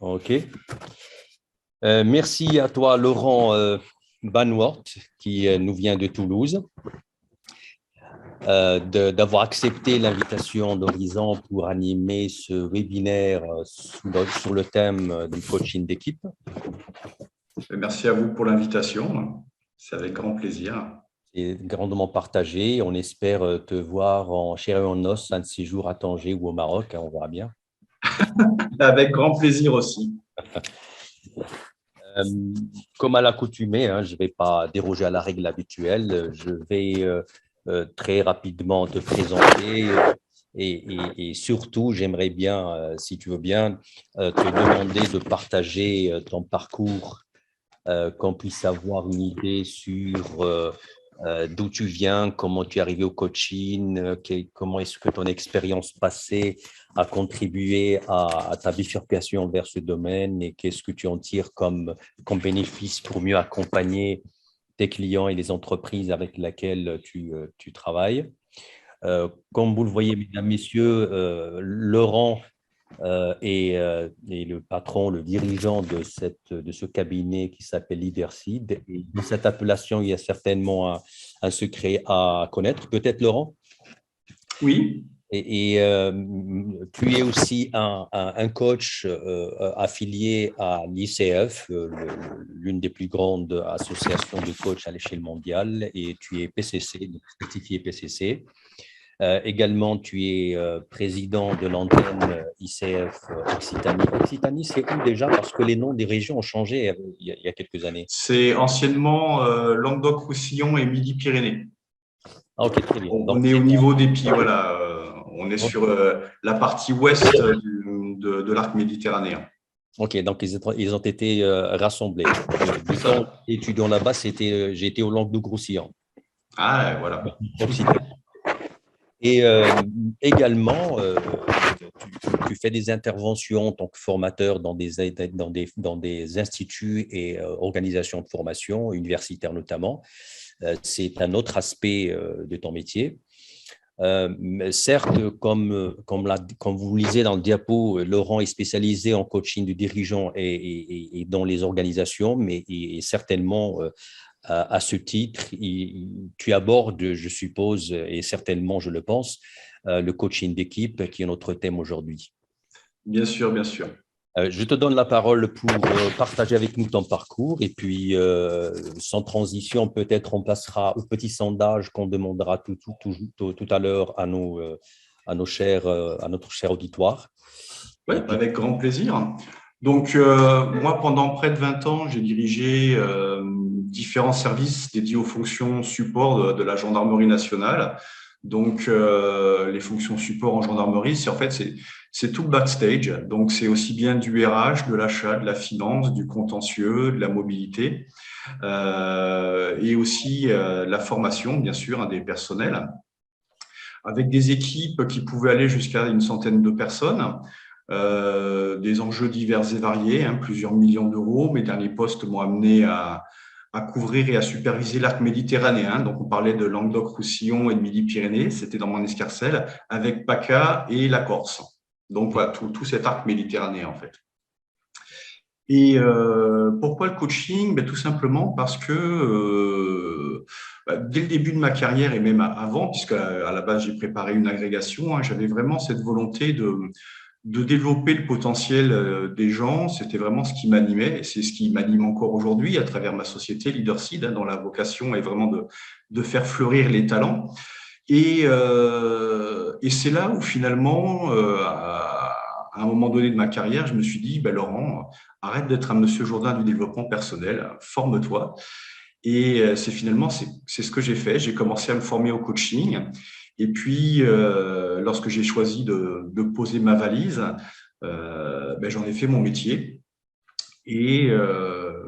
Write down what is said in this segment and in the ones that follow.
OK. Merci à toi, Laurent Banwart, qui nous vient de Toulouse, d'avoir accepté l'invitation d'Horizon pour animer ce webinaire sur le thème du coaching d'équipe. Merci à vous pour l'invitation. C'est avec grand plaisir. C'est grandement partagé. On espère te voir en chair et en os un de ces jours à Tanger ou au Maroc. On verra bien. Avec grand plaisir aussi. Comme à l'accoutumée, je ne vais pas déroger à la règle habituelle. Je vais très rapidement te présenter et surtout, j'aimerais bien, si tu veux bien, te demander de partager ton parcours, qu'on puisse avoir une idée sur d'où tu viens, comment tu es arrivé au coaching, comment est-ce que ton expérience passée a contribué à ta bifurcation vers ce domaine et qu'est-ce que tu en tires comme bénéfice pour mieux accompagner tes clients et les entreprises avec lesquelles tu travailles. Comme vous le voyez, mesdames, messieurs, Laurent est le patron, le dirigeant de ce cabinet qui s'appelle Leaderseed. Et dans cette appellation, il y a certainement un secret à connaître. Peut-être, Laurent? Oui. Et tu es aussi un coach affilié à l'ICF, l'une des plus grandes associations de coachs à l'échelle mondiale, et tu es PCC, donc certifié PCC. Également, tu es président de l'antenne ICF Occitanie. Occitanie, c'est où déjà? Parce que les noms des régions ont changé il y a quelques années. C'est anciennement Languedoc-Roussillon et Midi-Pyrénées. Ah, ok, très bien. Donc, On est au niveau des pieds, voilà. On est sur la partie ouest de l'arc méditerranéen. Ok, donc ils ont été rassemblés. Du temps étudiant là-bas, j'ai été au Languedoc-Roussillon. Ah, voilà. Et également, tu fais des interventions en tant que formateur dans des instituts et organisations de formation, universitaires notamment. C'est un autre aspect de ton métier. Certes, comme vous lisez dans le diapo, Laurent est spécialisé en coaching du dirigeant et dans les organisations, mais certainement à ce titre, tu abordes, je suppose, et certainement, je le pense, le coaching d'équipe qui est notre thème aujourd'hui. Bien sûr, bien sûr. Je te donne la parole pour partager avec nous ton parcours et puis, sans transition, peut-être on passera au petit sondage qu'on demandera tout à l'heure à notre cher auditoire. Oui, avec grand plaisir. Donc, moi, pendant près de 20 ans, j'ai dirigé différents services dédiés aux fonctions support de la gendarmerie nationale. Donc, les fonctions support en gendarmerie, c'est tout le backstage. Donc, c'est aussi bien du RH, de l'achat, de la finance, du contentieux, de la mobilité, et aussi la formation, bien sûr, des personnels, avec des équipes qui pouvaient aller jusqu'à une centaine de personnes. Des enjeux divers et variés, plusieurs millions d'euros. Mes derniers postes m'ont amené à couvrir et à superviser l'arc méditerranéen. Donc, on parlait de Languedoc-Roussillon et de Midi-Pyrénées. C'était dans mon escarcelle, avec PACA et la Corse. Donc, voilà, tout cet arc méditerranéen, en fait. Et pourquoi le coaching? Tout simplement parce que dès le début de ma carrière et même avant, puisque à la base j'ai préparé une agrégation, j'avais vraiment cette volonté de développer le potentiel des gens. C'était vraiment ce qui m'animait et c'est ce qui m'anime encore aujourd'hui à travers ma société Leaderseed, dont la vocation est vraiment de faire fleurir les talents. Et c'est là où finalement, à un moment donné de ma carrière, je me suis dit, Laurent, arrête d'être un monsieur Jourdain du développement personnel, forme-toi. Et c'est ce que j'ai fait. J'ai commencé à me former au coaching. Et puis, lorsque j'ai choisi de poser ma valise, j'en ai fait mon métier. Et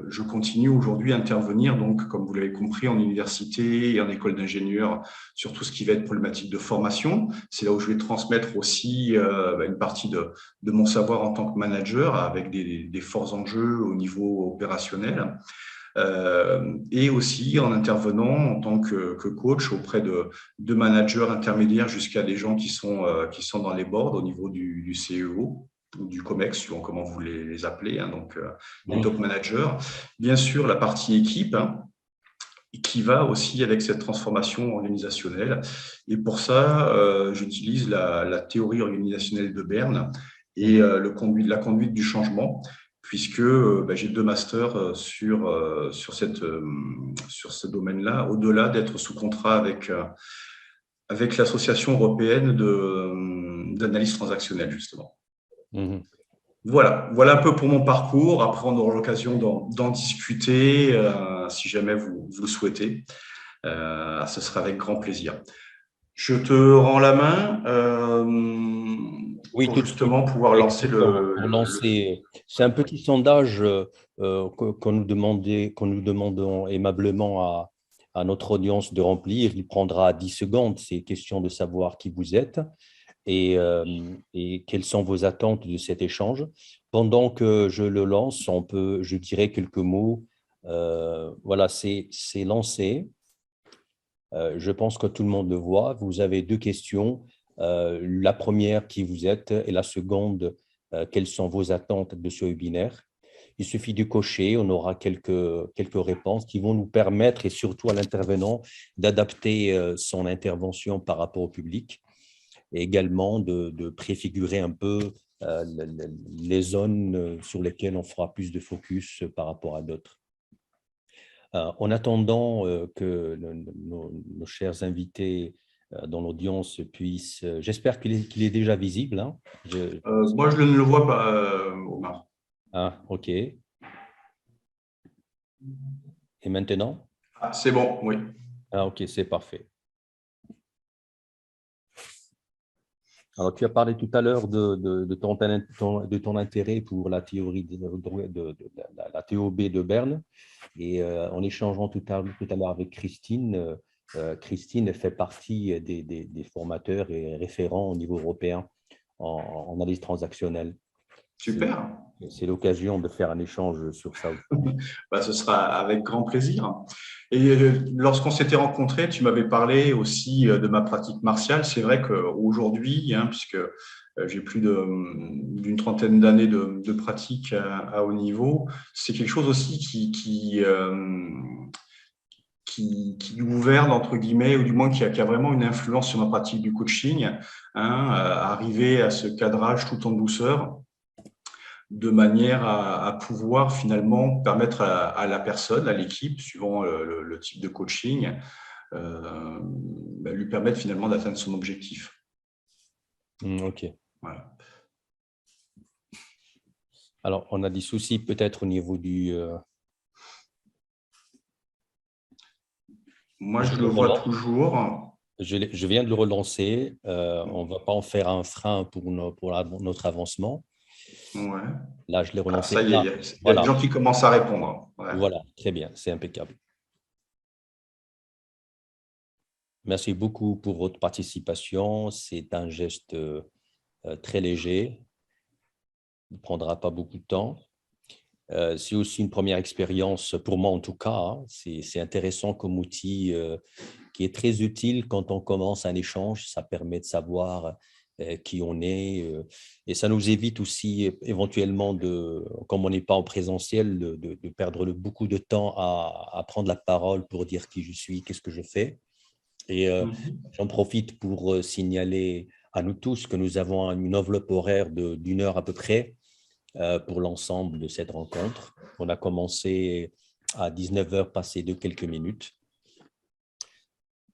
je continue aujourd'hui à intervenir, donc, comme vous l'avez compris, en université et en école d'ingénieur sur tout ce qui va être problématique de formation. C'est là où je vais transmettre aussi une partie de mon savoir en tant que manager avec des forts enjeux au niveau opérationnel. Et aussi en intervenant en tant que coach auprès de managers intermédiaires jusqu'à des gens qui sont dans les boards au niveau du CEO. du COMEX, suivant comment vous les appelez, hein, donc les Mhm. top managers. Bien sûr, la partie équipe, hein, qui va aussi avec cette transformation organisationnelle. Et pour ça, j'utilise la théorie organisationnelle de Berne et Mhm. la conduite du changement, puisque j'ai 2 masters sur ce domaine-là, au-delà d'être sous contrat avec l'Association européenne d'analyse transactionnelle, justement. Mhm. Voilà un peu pour mon parcours. Après, on aura l'occasion d'en discuter si jamais vous le souhaitez. Ce sera avec grand plaisir. Je te rends la main Oui, pour tout de suite. justement pouvoir lancer Pour lancer, c'est un petit sondage qu'on nous demandons aimablement à notre audience de remplir. Il prendra 10 secondes. C'est question de savoir qui vous êtes et quelles sont vos attentes de cet échange. Pendant que je le lance, je dirais quelques mots. Voilà, c'est lancé. Je pense que tout le monde le voit. Vous avez 2 questions. La première, qui vous êtes, et la seconde, quelles sont vos attentes de ce webinaire. Il suffit de cocher, on aura quelques réponses qui vont nous permettre, et surtout à l'intervenant, d'adapter son intervention par rapport au public et également de préfigurer un peu les zones sur lesquelles on fera plus de focus par rapport à d'autres. En attendant que nos chers invités dans l'audience puissent… J'espère qu'il est déjà visible, hein. moi, je ne le vois pas, Omar. Ah, OK. Et maintenant? Ah, c'est bon, oui. Ah, OK, c'est parfait. Alors, tu as parlé tout à l'heure de ton intérêt pour la théorie la TOB de Berne. Et en échangeant tout à l'heure avec Christine, Christine fait partie des formateurs et référents au niveau européen en analyse transactionnelle. C'est Super. c'est l'occasion de faire un échange sur ça aussi. Ce sera avec grand plaisir. Et lorsqu'on s'était rencontrés, tu m'avais parlé aussi de ma pratique martiale. C'est vrai qu'aujourd'hui, hein, puisque j'ai plus d'une trentaine d'années de pratique à haut niveau, c'est quelque chose aussi qui gouverne, entre guillemets, ou du moins qui a vraiment une influence sur ma pratique du coaching, hein, arriver à ce cadrage tout en douceur, de manière à pouvoir finalement permettre à la personne, à l'équipe, suivant le type de coaching, lui permettre finalement d'atteindre son objectif. OK. Voilà. Alors, on a des soucis peut-être au niveau du… Moi, je je le le vois relance. toujours. Je viens de le relancer. On ne va pas en faire un frein pour notre avancement. Ouais. Là, je l'ai Ah, ça relancé. y est, Ah, il y a des voilà, gens qui commencent à répondre. Ouais. voilà, très bien, c'est impeccable. Merci beaucoup pour votre participation. C'est un geste très léger, ne prendra pas beaucoup de temps. C'est aussi une première expérience pour moi en tout cas, hein. C'est intéressant comme outil qui est très utile quand on commence un échange. Ça permet de savoir qui on est et ça nous évite aussi éventuellement, comme on n'est pas en présentiel, de perdre beaucoup de temps à prendre la parole pour dire qui je suis, qu'est-ce que je fais. Et Mhm. j'en profite pour signaler à nous tous que nous avons une enveloppe horaire d'une heure à peu près pour l'ensemble de cette rencontre. On a commencé à 19 heures passées de quelques minutes.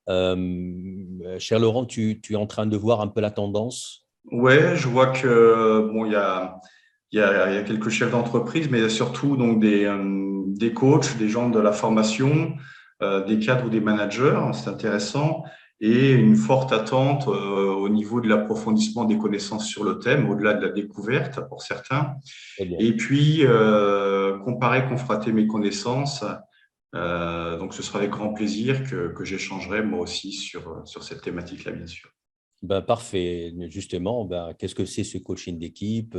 Cher Laurent, tu es en train de voir un peu la tendance. Ouais, je vois que bon, il y a quelques chefs d'entreprise, mais il y a surtout donc des coachs, des gens de la formation, des cadres ou des managers, c'est intéressant, et une forte attente au niveau de l'approfondissement des connaissances sur le thème, au-delà de la découverte pour certains. Très bien. Et puis, comparer, confronter mes connaissances. Donc, ce sera avec grand plaisir que j'échangerai moi aussi sur cette thématique-là, bien sûr. Ben, parfait. Justement, ben, qu'est-ce que c'est ce coaching d'équipe?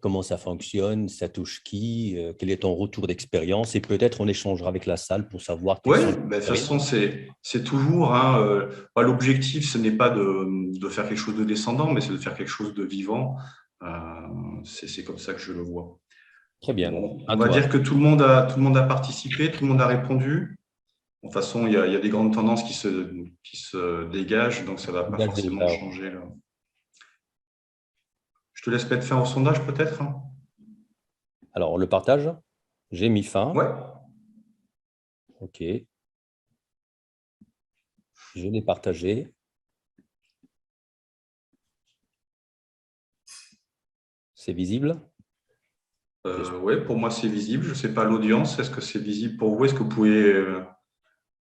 Comment ça fonctionne? Ça touche qui? Quel est ton retour d'expérience? Et peut-être on échangera avec la salle pour savoir quelles Oui, sont les de toute expériences. façon, c'est toujours, hein, l'objectif, ce n'est pas de faire quelque chose de descendant, mais c'est de faire quelque chose de vivant, C'est comme ça que je le vois. Très bien. Bon, À on va toi. dire que tout le monde a participé, tout le monde a répondu. De toute façon, il y a des grandes tendances qui se dégagent, donc ça ne va pas Dégage forcément déjà. changer là. Je te laisse mettre fin au sondage peut-être? Alors, le partage, j'ai mis fin. Ouais. OK. Je l'ai partagé. C'est visible? Ouais, pour moi c'est visible. Je ne sais pas l'audience. Est-ce que c'est visible pour vous? Est-ce que vous pouvez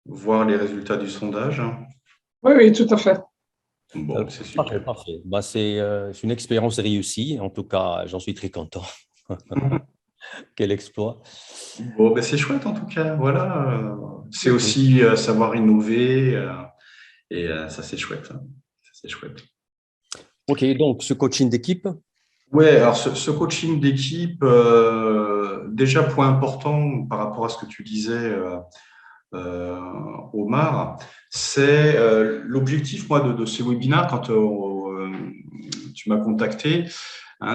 voir les résultats du sondage? Oui, oui, tout à fait. Bon, c'est Parfait, super. parfait. Bah, c'est une expérience réussie. En tout cas, j'en suis très content. Quel exploit. Bon, ben c'est chouette en tout cas. Voilà, c'est OK. aussi savoir innover et ça c'est chouette, hein. Ça, c'est chouette. OK, donc ce coaching d'équipe, Ouais, alors ce coaching d'équipe, déjà point important par rapport à ce que tu disais, euh, Omar, c'est l'objectif moi de ces webinaires quand tu m'as contacté. Hein,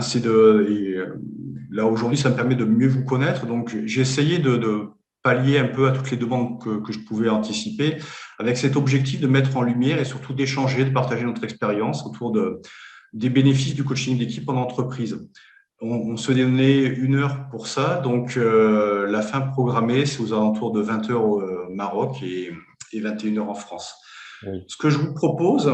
là, aujourd'hui, ça me permet de mieux vous connaître. Donc, j'ai essayé de pallier un peu à toutes les demandes que je pouvais anticiper, avec cet objectif de mettre en lumière et surtout d'échanger, de partager notre expérience autour des bénéfices du coaching d'équipe en entreprise. On se donnait 1 heure pour ça. Donc, la fin programmée, c'est aux alentours de 20 heures au Maroc et 21 heures en France. oui. Ce que je vous propose,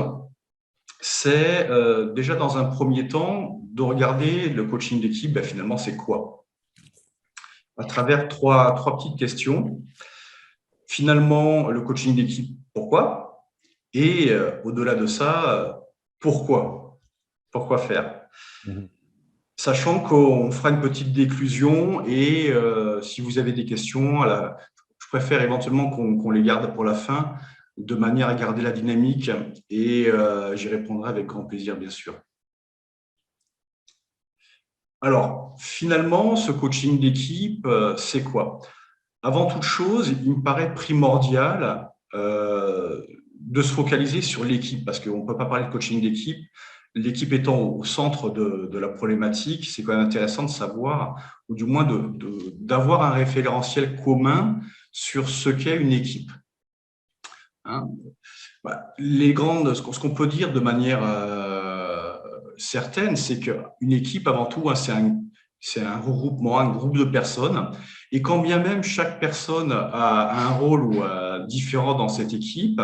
c'est déjà dans un premier temps de regarder le coaching d'équipe, ben, finalement, c'est quoi? À travers trois petites questions. Finalement, le coaching d'équipe, pourquoi? Et au-delà de ça, pourquoi? Pourquoi faire? Mhm. Sachant qu'on fera une petite déclusion et si vous avez des questions, je préfère éventuellement qu'on les garde pour la fin, de manière à garder la dynamique et j'y répondrai avec grand plaisir, bien sûr. Alors, finalement, ce coaching d'équipe, c'est quoi? Avant toute chose, il me paraît primordial de se focaliser sur l'équipe, parce qu'on ne peut pas parler de coaching d'équipe. L'équipe étant au centre de la problématique, c'est quand même intéressant de savoir, ou du moins d'avoir un référentiel commun sur ce qu'est une équipe. Hein, ce qu'on peut dire de manière certaine, c'est qu'une équipe, avant tout, hein, c'est un regroupement, un groupe de personnes. Et quand bien même chaque personne a un rôle différent dans cette équipe,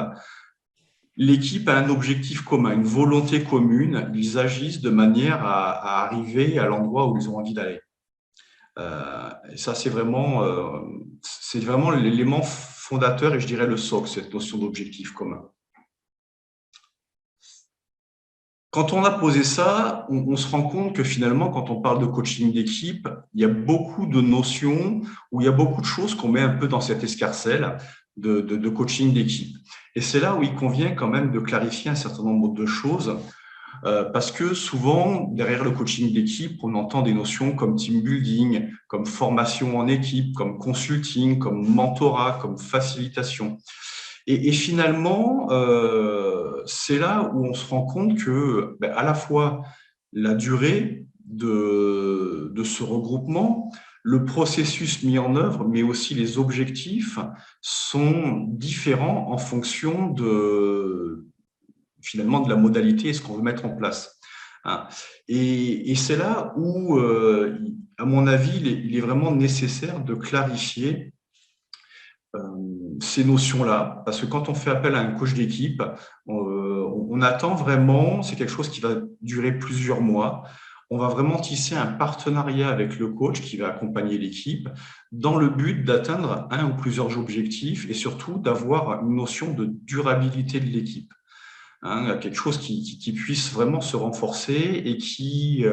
l'équipe a un objectif commun, une volonté commune. Ils agissent de manière à arriver à l'endroit où ils ont envie d'aller. Et ça, c'est vraiment l'élément fondateur et je dirais le socle, cette notion d'objectif commun. Quand on a posé ça, on se rend compte que finalement, quand on parle de coaching d'équipe, il y a beaucoup de notions ou il y a beaucoup de choses qu'on met un peu dans cette escarcelle de coaching d'équipe. Et c'est là où il convient quand même de clarifier un certain nombre de choses, parce que souvent, derrière le coaching d'équipe, on entend des notions comme team building, comme formation en équipe, comme consulting, comme mentorat, comme facilitation. Et finalement, c'est là où on se rend compte que, à la fois la durée de ce regroupement, le processus mis en œuvre, mais aussi les objectifs sont différents en fonction finalement de la modalité et ce qu'on veut mettre en place. Hein. Et c'est là où, à mon avis, il est vraiment nécessaire de clarifier ces notions-là, parce que quand on fait appel à un coach d'équipe, on attend vraiment, c'est quelque chose qui va durer plusieurs mois, on va vraiment tisser un partenariat avec le coach qui va accompagner l'équipe dans le but d'atteindre un ou plusieurs objectifs et surtout d'avoir une notion de durabilité de l'équipe. Hein, quelque chose qui puisse vraiment se renforcer et qui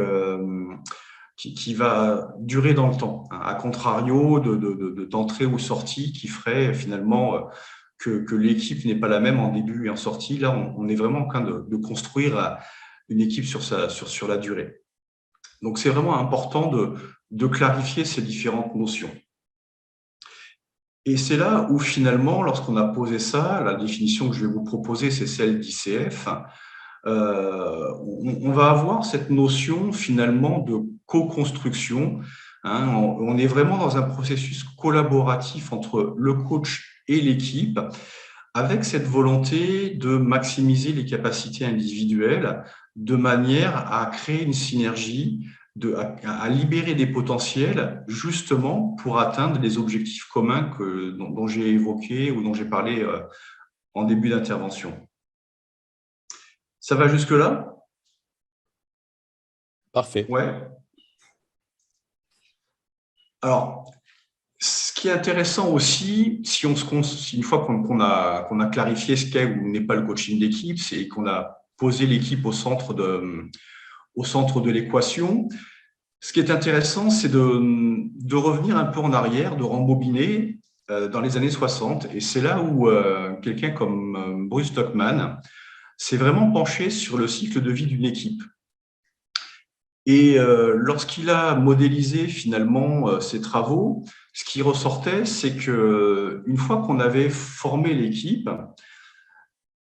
va durer dans le temps, hein, à contrario d'entrée ou sortie qui ferait finalement que l'équipe n'est pas la même en début et en sortie. Là, on est vraiment en train de construire une équipe sur la durée. Donc, c'est vraiment important de clarifier ces différentes notions. Et c'est là où finalement, lorsqu'on a posé ça, la définition que je vais vous proposer, c'est celle d'ICF. on va avoir cette notion finalement de co-construction. Hein. On est vraiment dans un processus collaboratif entre le coach et l'équipe, avec cette volonté de maximiser les capacités individuelles de manière à créer une synergie, à libérer des potentiels justement pour atteindre les objectifs communs dont j'ai évoqué ou dont j'ai parlé en début d'intervention. Ça va jusque-là? Parfait. Ouais. Alors, ce qui est intéressant aussi, une fois qu'on a clarifié ce qu'est ou n'est pas le coaching d'équipe, c'est qu'on a posé l'équipe au centre de l'équation. Ce qui est intéressant, c'est de revenir un peu en arrière, de rembobiner dans les années 60. Et c'est là où quelqu'un comme Bruce Stockman s'est vraiment penché sur le cycle de vie d'une équipe. Et lorsqu'il a modélisé finalement ses travaux, ce qui ressortait, c'est que une fois qu'on avait formé l'équipe,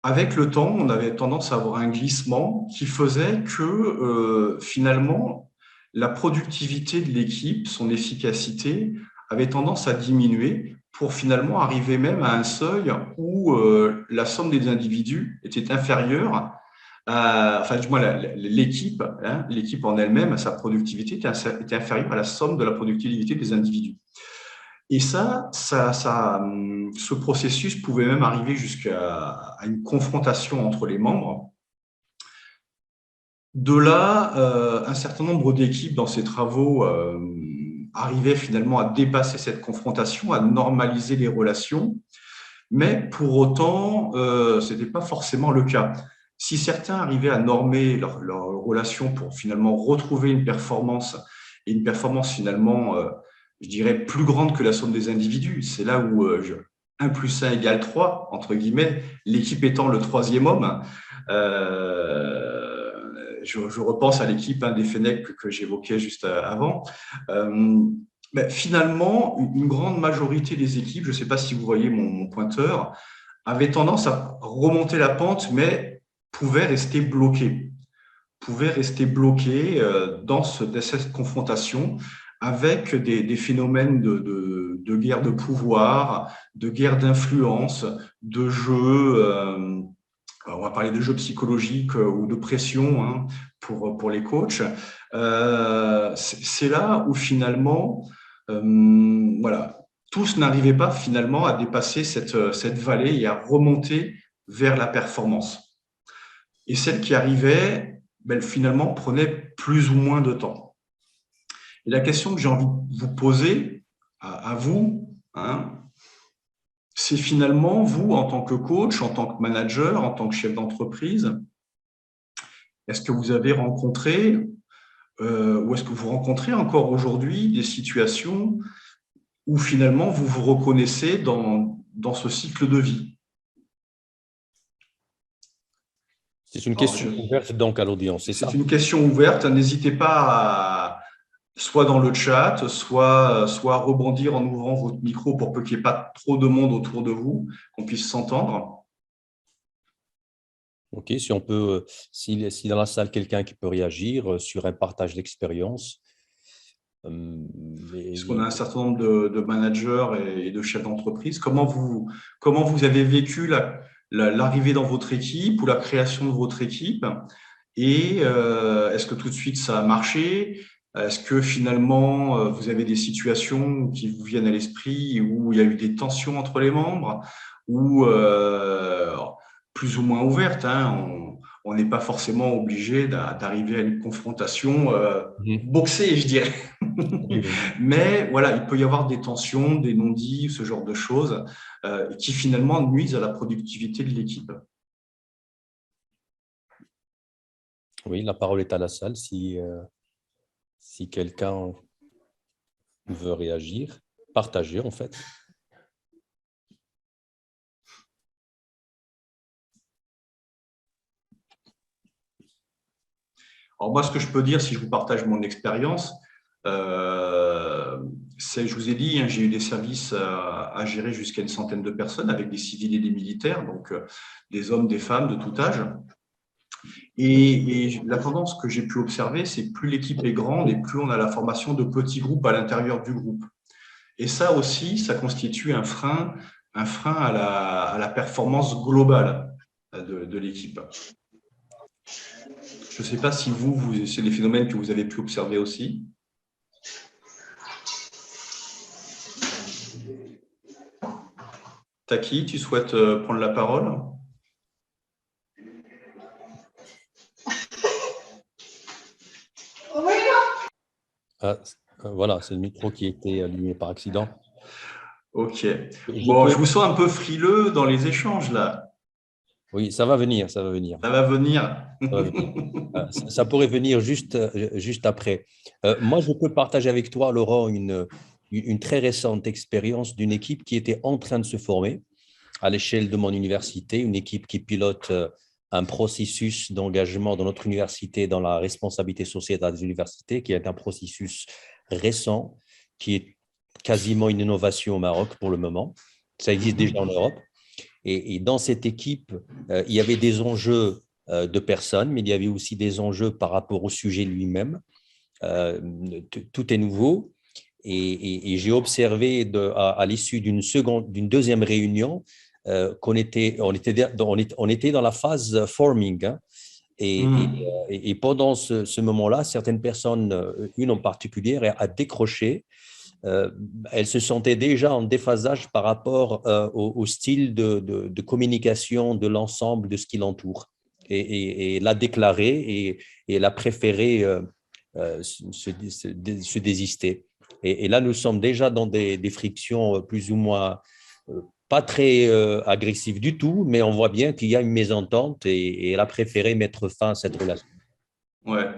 avec le temps, on avait tendance à avoir un glissement qui faisait que finalement, la productivité de l'équipe, son efficacité, avait tendance à diminuer pour finalement arriver même à un seuil où la somme des individus était inférieure enfin, du moins, l'équipe, hein, l'équipe en elle-même, sa productivité était inférieure à la somme de la productivité des individus. Et ce processus pouvait même arriver jusqu'à une confrontation entre les membres. De là, un certain nombre d'équipes dans ces travaux arrivaient finalement à dépasser cette confrontation, à normaliser les relations, mais pour autant, ce n'était pas forcément le cas. Si certains arrivaient à normer leur relation pour finalement retrouver une performance, et une performance finalement, je dirais, plus grande que la somme des individus, c'est là où 1 + 1 = 3, entre guillemets, l'équipe étant le troisième homme. Je repense à l'équipe des Fennecs que j'évoquais juste avant. Mais finalement, une grande majorité des équipes, je ne sais pas si vous voyez mon pointeur, avaient tendance à remonter la pente, mais pouvaient rester bloqués. Dans cette confrontation avec des phénomènes de guerre de pouvoir, de guerre d'influence, de jeux, on va parler de jeux psychologiques ou de pression hein, pour les coachs. C'est là où finalement, voilà, tous n'arrivaient pas finalement à dépasser cette vallée et à remonter vers la performance. Et celles qui arrivaient, finalement, prenaient plus ou moins de temps. Et la question que j'ai envie de vous poser à vous, hein, c'est finalement, vous, en tant que coach, en tant que manager, en tant que chef d'entreprise, est-ce que vous avez rencontré ou est-ce que vous rencontrez encore aujourd'hui des situations où finalement vous vous reconnaissez dans ce cycle de vie? C'est une question ouverte donc à l'audience, c'est ça? C'est une question ouverte. N'hésitez pas soit dans le chat, soit rebondir en ouvrant votre micro pour peu qu'il n'y ait pas trop de monde autour de vous, qu'on puisse s'entendre. Ok, si on peut, si dans la salle quelqu'un qui peut réagir sur un partage d'expérience. Parce qu'on a un certain nombre de managers et de chefs d'entreprise. Comment vous avez vécu l'arrivée dans votre équipe ou la création de votre équipe? Et est-ce que tout de suite ça a marché? Est-ce que finalement vous avez des situations qui vous viennent à l'esprit où il y a eu des tensions entre les membres ou plus ou moins ouvertes, hein, on n'est pas forcément obligé d'arriver à une confrontation boxée, je dirais. Mais voilà, il peut y avoir des tensions, des non-dits, ce genre de choses qui finalement nuisent à la productivité de l'équipe. Oui, la parole est à la salle si quelqu'un veut réagir, partager en fait. Alors moi, ce que je peux dire, si je vous partage mon expérience, je vous ai dit, hein, j'ai eu des services à gérer jusqu'à une centaine de personnes avec des civils et des militaires, donc des hommes, des femmes de tout âge. Et la tendance que j'ai pu observer, c'est plus l'équipe est grande et plus on a la formation de petits groupes à l'intérieur du groupe. Et ça aussi, ça constitue un frein à la performance globale de l'équipe. Je ne sais pas si c'est des phénomènes que vous avez pu observer aussi. Taki, tu souhaites prendre la parole? Voilà, c'est le micro qui était allumé par accident. Ok. Bon, je vous sens un peu frileux dans les échanges là. Oui, ça va venir, ça va venir. Ça va venir. Ça pourrait venir juste après. Moi, je peux partager avec toi, Laurent, une très récente expérience d'une équipe qui était en train de se former à l'échelle de mon université, une équipe qui pilote un processus d'engagement dans notre université dans la responsabilité sociétale des universités, qui est un processus récent, qui est quasiment une innovation au Maroc pour le moment. Ça existe déjà en Europe. Et dans cette équipe, il y avait des enjeux de personnes, mais il y avait aussi des enjeux par rapport au sujet lui-même. Tout est nouveau. Et j'ai observé à l'issue d'une deuxième réunion qu'on était, on était dans la phase forming. Hein, et pendant ce moment-là, certaines personnes, une en particulier, a décroché. Elle se sentait déjà en déphasage par rapport au style de communication de l'ensemble de ce qui l'entoure. Et l'a déclaré et elle a préféré se désister. Et là, nous sommes déjà dans des frictions plus ou moins pas très agressives du tout, mais on voit bien qu'il y a une mésentente et elle a préféré mettre fin à cette relation. Ouais.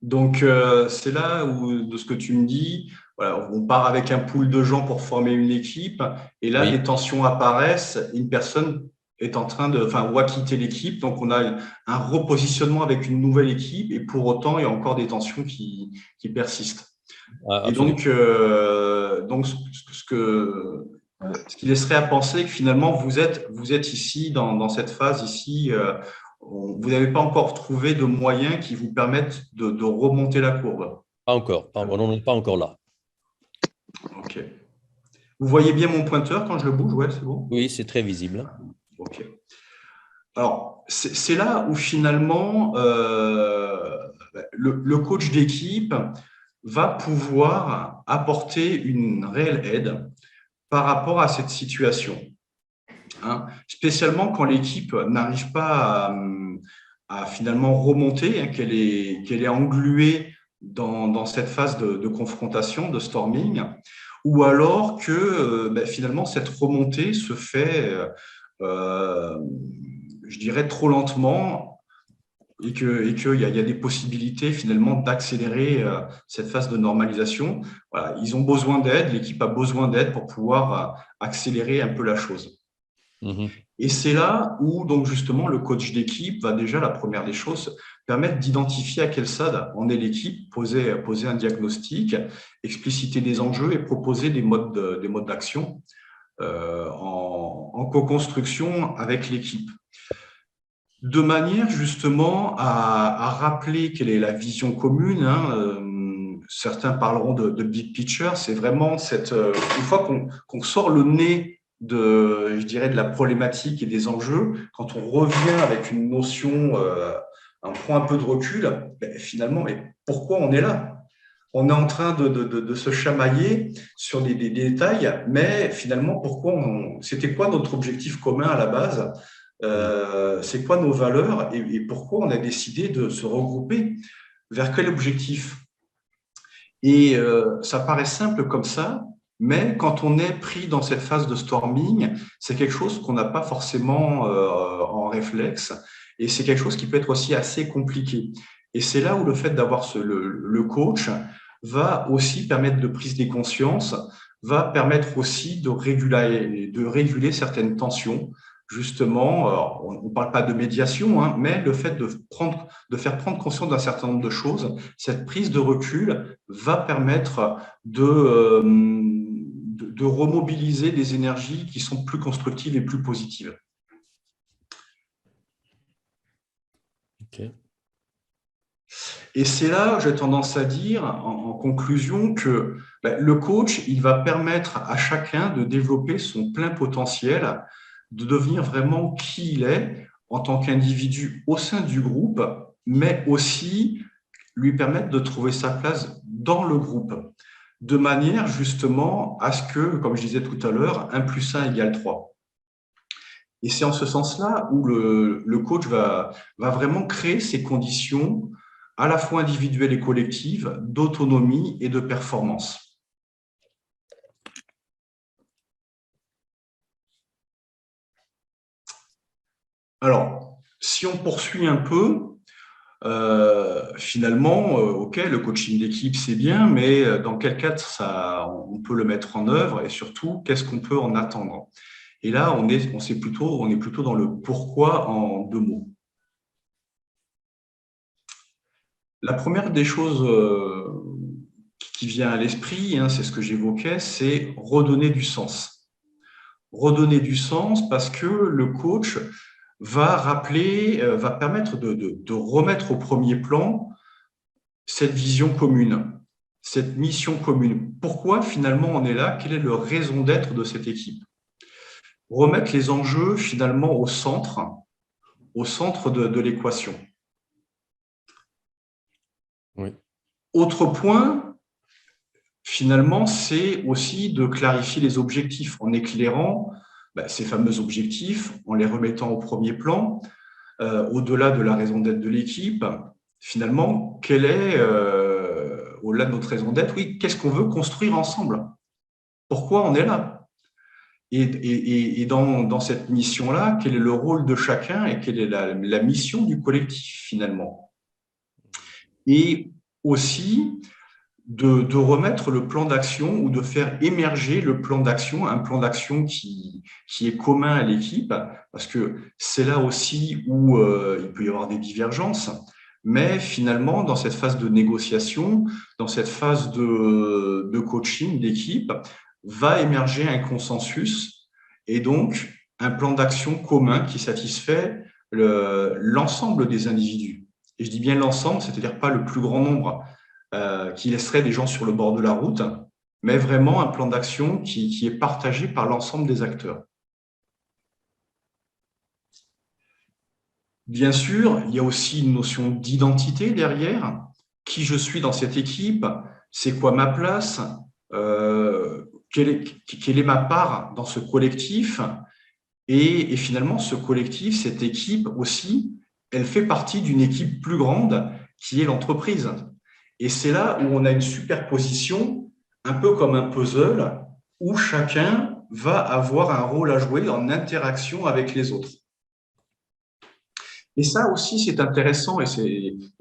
Donc, c'est là où, de ce que tu me dis, voilà, on part avec un pool de gens pour former une équipe, et là, Oui. des tensions apparaissent, une personne est en train va quitter l'équipe, donc on a un repositionnement avec une nouvelle équipe, et pour autant, il y a encore des tensions qui persistent. Et Absolument. donc ce qui laisserait à penser que finalement, vous êtes ici, dans cette phase ici, vous n'avez pas encore trouvé de moyens qui vous permettent de remonter la courbe. Pas encore. On n'en est pas encore là. Ok. Vous voyez bien mon pointeur quand je le bouge? Ouais, c'est bon? Oui, c'est très visible. Ok. Alors, c'est là où finalement, le coach d'équipe va pouvoir apporter une réelle aide par rapport à cette situation. Hein, spécialement quand l'équipe n'arrive pas à finalement remonter, hein, qu'elle est engluée dans cette phase de confrontation, de storming, ou alors que finalement cette remontée se fait, je dirais, trop lentement et qu'il y a des possibilités finalement d'accélérer cette phase de normalisation. Voilà, ils ont besoin d'aide, l'équipe a besoin d'aide pour pouvoir accélérer un peu la chose. Et c'est là où, donc justement, le coach d'équipe va déjà, la première des choses, permettre d'identifier à quel stade en est l'équipe, poser un diagnostic, expliciter des enjeux et proposer des modes d'action en co-construction avec l'équipe. De manière justement à rappeler quelle est la vision commune. Hein, certains parleront de big picture. C'est vraiment une fois qu'on sort le nez je dirais, de la problématique et des enjeux, quand on revient avec une notion, on prend un peu de recul, finalement, mais pourquoi on est là? On est en train de se chamailler sur des détails, mais finalement, c'était quoi notre objectif commun à la base? C'est quoi nos valeurs et pourquoi on a décidé de se regrouper? Vers quel objectif? Et ça paraît simple comme ça, mais quand on est pris dans cette phase de storming, c'est quelque chose qu'on n'a pas forcément en réflexe et c'est quelque chose qui peut être aussi assez compliqué. Et c'est là où le fait d'avoir le coach va aussi permettre de prise des consciences, va permettre aussi de réguler certaines tensions. Justement, on ne parle pas de médiation, hein, mais le fait de faire prendre conscience d'un certain nombre de choses, cette prise de recul va permettre de remobiliser des énergies qui sont plus constructives et plus positives. Ok. Et c'est là, j'ai tendance à dire, en conclusion, que le coach, il va permettre à chacun de développer son plein potentiel, de devenir vraiment qui il est en tant qu'individu au sein du groupe, mais aussi lui permettre de trouver sa place dans le groupe, de manière justement à ce que, comme je disais tout à l'heure, 1 + 1 = 3. Et c'est en ce sens-là où le coach va vraiment créer ces conditions à la fois individuelles et collectives, d'autonomie et de performance. Alors, si on poursuit un peu, finalement, OK, le coaching d'équipe, c'est bien, mais dans quel cadre on peut le mettre en œuvre et surtout, qu'est-ce qu'on peut en attendre? Et là, on est plutôt dans le pourquoi en 2 mots. La première des choses qui vient à l'esprit, c'est ce que j'évoquais, c'est redonner du sens. Redonner du sens parce que le coach va permettre de remettre au premier plan cette vision commune, cette mission commune. Pourquoi finalement on est là? Quelle est la raison d'être de cette équipe? Remettre les enjeux finalement au centre de l'équation. Oui. Autre point, finalement, c'est aussi de clarifier les objectifs en éclairant ces fameux objectifs, en les remettant au premier plan, au-delà de la raison d'être de l'équipe. Finalement, quelle est, au-delà de notre raison d'être, oui, qu'est-ce qu'on veut construire ensemble? Pourquoi on est là? Et dans cette mission-là, quel est le rôle de chacun et quelle est la mission du collectif, finalement? Et aussi, de remettre le plan d'action ou de faire émerger le plan d'action, un plan d'action qui est commun à l'équipe, parce que c'est là aussi où il peut y avoir des divergences, mais finalement, dans cette phase de négociation, dans cette phase de coaching d'équipe, va émerger un consensus et donc un plan d'action commun qui satisfait l'ensemble des individus. Et je dis bien l'ensemble, c'est-à-dire pas le plus grand nombre, qui laisserait des gens sur le bord de la route, mais vraiment un plan d'action qui est partagé par l'ensemble des acteurs. Bien sûr, il y a aussi une notion d'identité derrière. Qui je suis dans cette équipe? C'est quoi ma place? Quelle est ma part dans ce collectif? Et finalement, ce collectif, cette équipe aussi, elle fait partie d'une équipe plus grande qui est l'entreprise. Et c'est là où on a une superposition, un peu comme un puzzle, où chacun va avoir un rôle à jouer en interaction avec les autres. Et ça aussi, c'est intéressant et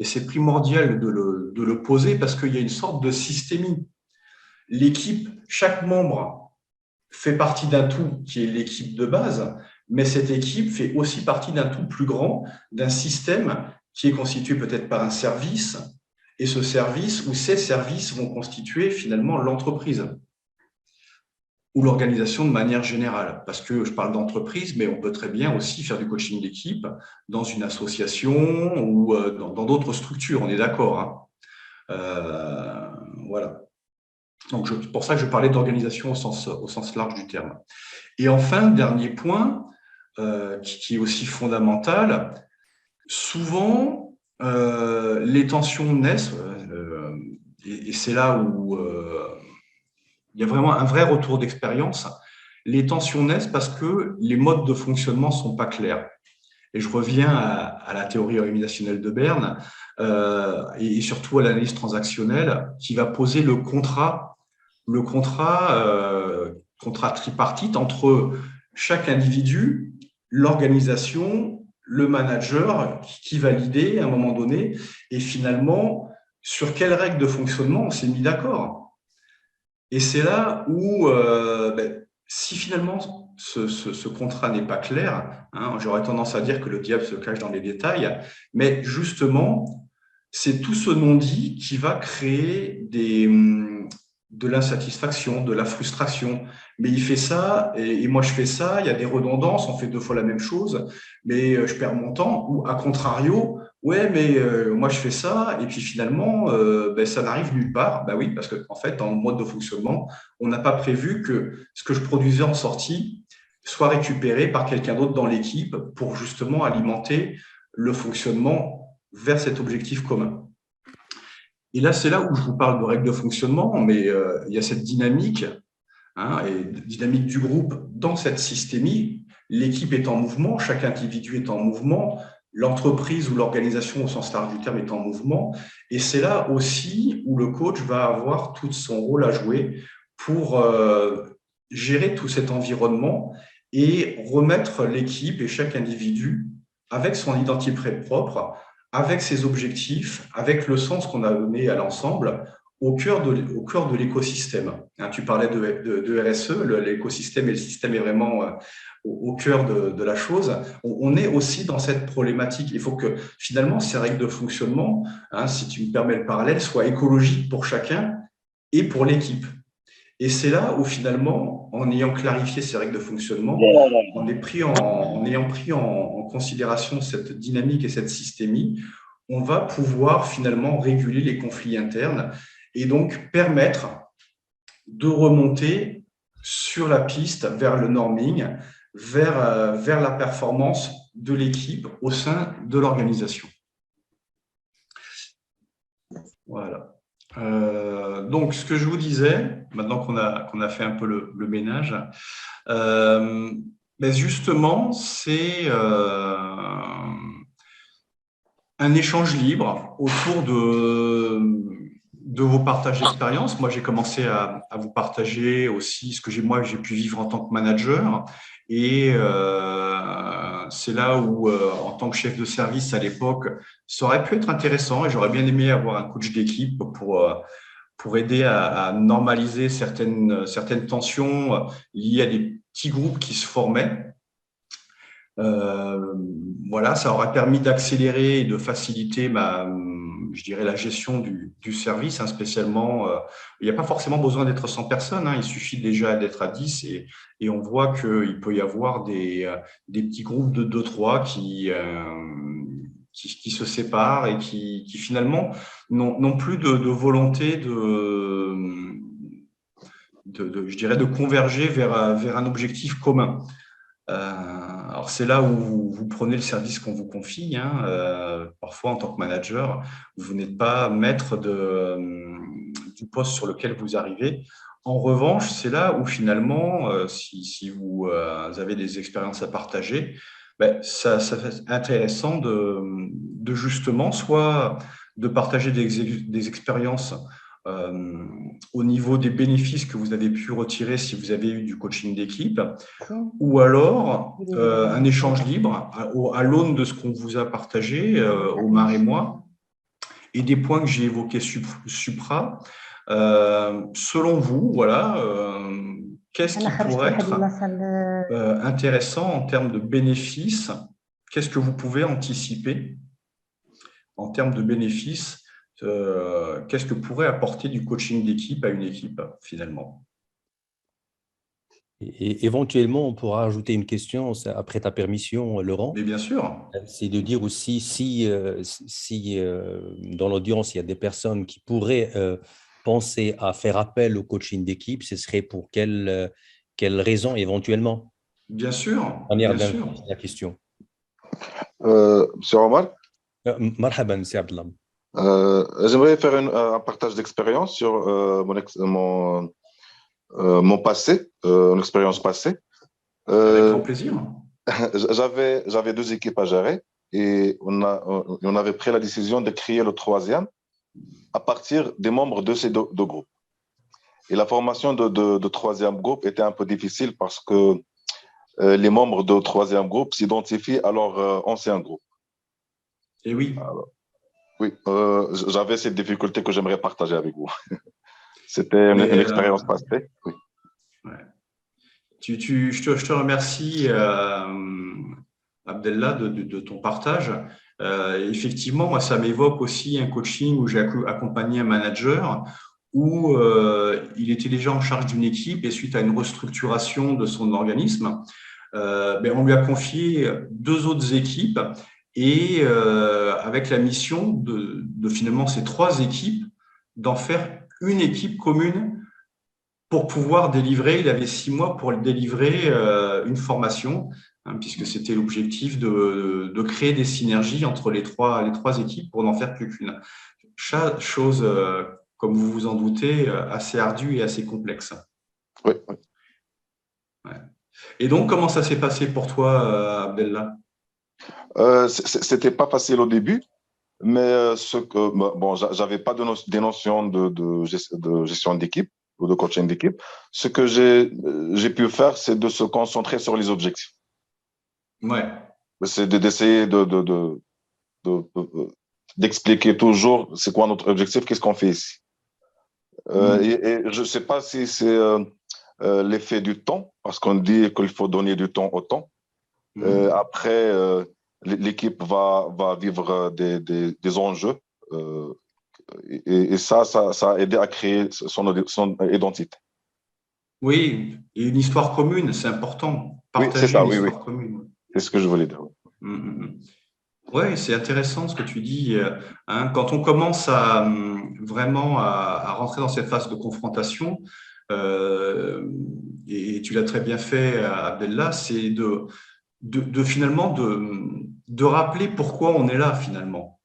c'est primordial de le poser parce qu'il y a une sorte de systémie. L'équipe, chaque membre fait partie d'un tout qui est l'équipe de base, mais cette équipe fait aussi partie d'un tout plus grand, d'un système qui est constitué peut-être par un service, et ce service ou ces services vont constituer finalement l'entreprise ou l'organisation de manière générale. Parce que je parle d'entreprise, mais on peut très bien aussi faire du coaching d'équipe dans une association ou dans d'autres structures, on est d'accord. Voilà. Donc, c'est pour ça que je parlais d'organisation au sens large du terme. Et enfin, dernier point, qui est aussi fondamental, souvent, les tensions naissent, et c'est là où il y a vraiment un vrai retour d'expérience. Les tensions naissent parce que les modes de fonctionnement ne sont pas clairs. Et je reviens à la théorie organisationnelle de Berne et surtout à l'analyse transactionnelle qui va poser le contrat tripartite entre chaque individu, l'organisation, le manager qui va l'idée à un moment donné et finalement sur quelles règles de fonctionnement on s'est mis d'accord. Et c'est là où, si finalement ce contrat n'est pas clair, j'aurais tendance à dire que le diable se cache dans les détails, mais justement, c'est tout ce non-dit qui va créer de l'insatisfaction, de la frustration. Mais il fait ça, et moi je fais ça, il y a des redondances, on fait 2 fois la même chose, mais je perds mon temps. Ou à contrario, ouais, mais moi je fais ça, et puis finalement, ben, ça n'arrive nulle part. Ben oui, parce qu'en fait, dans le mode de fonctionnement, on n'a pas prévu que ce que je produisais en sortie soit récupéré par quelqu'un d'autre dans l'équipe pour justement alimenter le fonctionnement vers cet objectif commun. Et là, c'est là où je vous parle de règles de fonctionnement, mais il y a cette dynamique, hein, et dynamique du groupe dans cette systémie. L'équipe est en mouvement, chaque individu est en mouvement, l'entreprise ou l'organisation au sens large du terme est en mouvement. Et c'est là aussi où le coach va avoir tout son rôle à jouer pour gérer tout cet environnement et remettre l'équipe et chaque individu avec son identité propre, avec ses objectifs, avec le sens qu'on a donné à l'ensemble, au cœur de l'écosystème. Hein, tu parlais de RSE, l'écosystème et le système est vraiment au cœur de la chose. On est aussi dans cette problématique. Il faut que finalement ces règles de fonctionnement, hein, si tu me permets le parallèle, soient écologiques pour chacun et pour l'équipe. Et c'est là où finalement, en ayant clarifié ces règles de fonctionnement, en ayant pris en considération cette dynamique et cette systémie, on va pouvoir finalement réguler les conflits internes et donc permettre de remonter sur la piste vers le norming, vers la performance de l'équipe au sein de l'organisation. Voilà. Donc, ce que je vous disais, maintenant qu'on a fait un peu le ménage, ben justement, c'est un échange libre autour de vos partages d'expérience. Moi, j'ai commencé à vous partager aussi ce que j'ai pu vivre en tant que manager. Et c'est là où, en tant que chef de service à l'époque, ça aurait pu être intéressant et j'aurais bien aimé avoir un coach d'équipe pour aider à normaliser certaines tensions liées à des petits groupes qui se formaient. Voilà, ça aurait permis d'accélérer et de faciliter je dirais, la gestion du service, hein, spécialement. Il n'y a pas forcément besoin d'être 100 personnes, hein, il suffit déjà d'être à 10 et on voit qu'il peut y avoir des petits groupes de 2-3 qui se séparent et qui finalement n'ont plus de volonté je dirais, de converger vers un objectif commun. Alors, c'est là où vous prenez le service qu'on vous confie. Hein. Parfois, en tant que manager, vous n'êtes pas maître du poste sur lequel vous arrivez. En revanche, c'est là où finalement, si vous avez des expériences à partager, ben, ça fait intéressant de justement soit de partager des expériences au niveau des bénéfices que vous avez pu retirer si vous avez eu du coaching d'équipe, ou alors un échange libre à l'aune de ce qu'on vous a partagé, Omar et moi, et des points que j'ai évoqués supra. Selon vous, voilà, qu'est-ce qui pourrait être intéressant en termes de bénéfices? Qu'est-ce que vous pouvez anticiper en termes de bénéfices? Qu'est-ce que pourrait apporter du coaching d'équipe à une équipe, finalement? Et éventuellement, on pourra ajouter une question après ta permission, Laurent. Mais bien sûr. C'est de dire aussi si dans l'audience, il y a des personnes qui pourraient penser à faire appel au coaching d'équipe, ce serait pour quelle raison éventuellement? Bien sûr, Manière bien sûr. la question. Monsieur Omar, Marhaban, c'est Abdellah. j'aimerais faire un partage d'expérience sur mon passé, une expérience passée. Avec grand plaisir. J'avais deux équipes à gérer et on avait pris la décision de créer le troisième à partir des membres de ces deux groupes. Et la formation de troisième groupe était un peu difficile parce que les membres de troisième groupe s'identifient à leur ancien groupe. Et oui. Alors, oui, j'avais cette difficulté que j'aimerais partager avec vous. C'était une expérience passée. Oui. Ouais. Je te remercie, Abdellah, de ton partage. Effectivement, moi, ça m'évoque aussi un coaching où j'ai accompagné un manager où il était déjà en charge d'une équipe et suite à une restructuration de son organisme, on lui a confié deux autres équipes et avec la mission de finalement ces 3 équipes, d'en faire une équipe commune pour pouvoir délivrer. Il avait 6 mois pour délivrer une formation, hein, puisque c'était l'objectif de créer des synergies entre les trois équipes pour n'en faire plus qu'une. Chose, comme vous vous en doutez, assez ardue et assez complexe. Oui, oui. Ouais. Et donc, comment ça s'est passé pour toi, Abdellah? C'était pas facile au début, mais j'avais pas des notions de gestion d'équipe ou de coaching d'équipe. Ce que j'ai pu faire, c'est de se concentrer sur les objectifs. Ouais. C'est d'essayer d'expliquer toujours c'est quoi notre objectif, qu'est-ce qu'on fait ici. Et je ne sais pas si c'est l'effet du temps, parce qu'on dit qu'il faut donner du temps au temps. Après, l'équipe va vivre des enjeux et ça a aidé à créer son identité. Oui, et une histoire commune, c'est important. Oui, c'est Partager ça, une oui, oui. histoire commune. C'est ce que je voulais dire. Oui, c'est intéressant ce que tu dis. Hein. Quand on commence à vraiment à rentrer dans cette phase de confrontation, et tu l'as très bien fait, Abdallah, c'est finalement de rappeler pourquoi on est là finalement.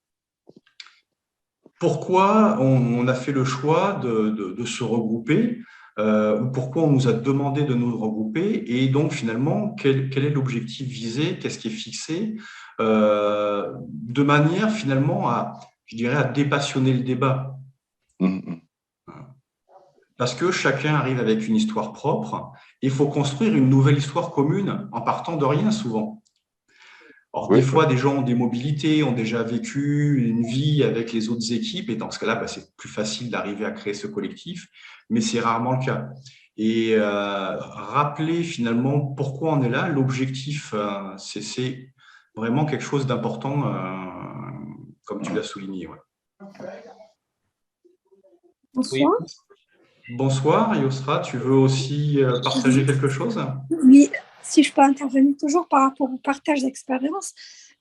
Pourquoi on a fait le choix de se regrouper, ou pourquoi on nous a demandé de nous regrouper, et donc finalement, quel est l'objectif visé, qu'est-ce qui est fixé, de manière finalement je dirais, à dépassionner le débat. Parce que chacun arrive avec une histoire propre, et il faut construire une nouvelle histoire commune en partant de rien souvent. Alors, des fois, des gens ont des mobilités, ont déjà vécu une vie avec les autres équipes, et dans ce cas-là, c'est plus facile d'arriver à créer ce collectif, mais c'est rarement le cas. Et rappeler finalement pourquoi on est là, l'objectif, c'est vraiment quelque chose d'important, comme tu l'as souligné. Ouais. Bonsoir. Oui. Bonsoir, Yosra, tu veux aussi partager quelque chose? Oui, si je peux intervenir toujours par rapport au partage d'expérience.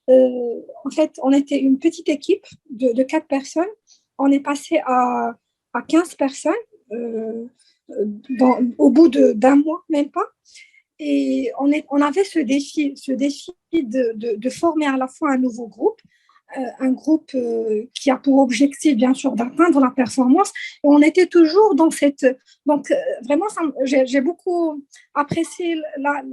En fait, on était une petite équipe de 4 personnes. On est passé à 15 personnes au bout d'un mois, même pas. Et on avait ce défi de former à la fois un nouveau groupe, un groupe qui a pour objectif, bien sûr, d'atteindre la performance. Et on était toujours dans cette... Donc, vraiment, j'ai beaucoup apprécié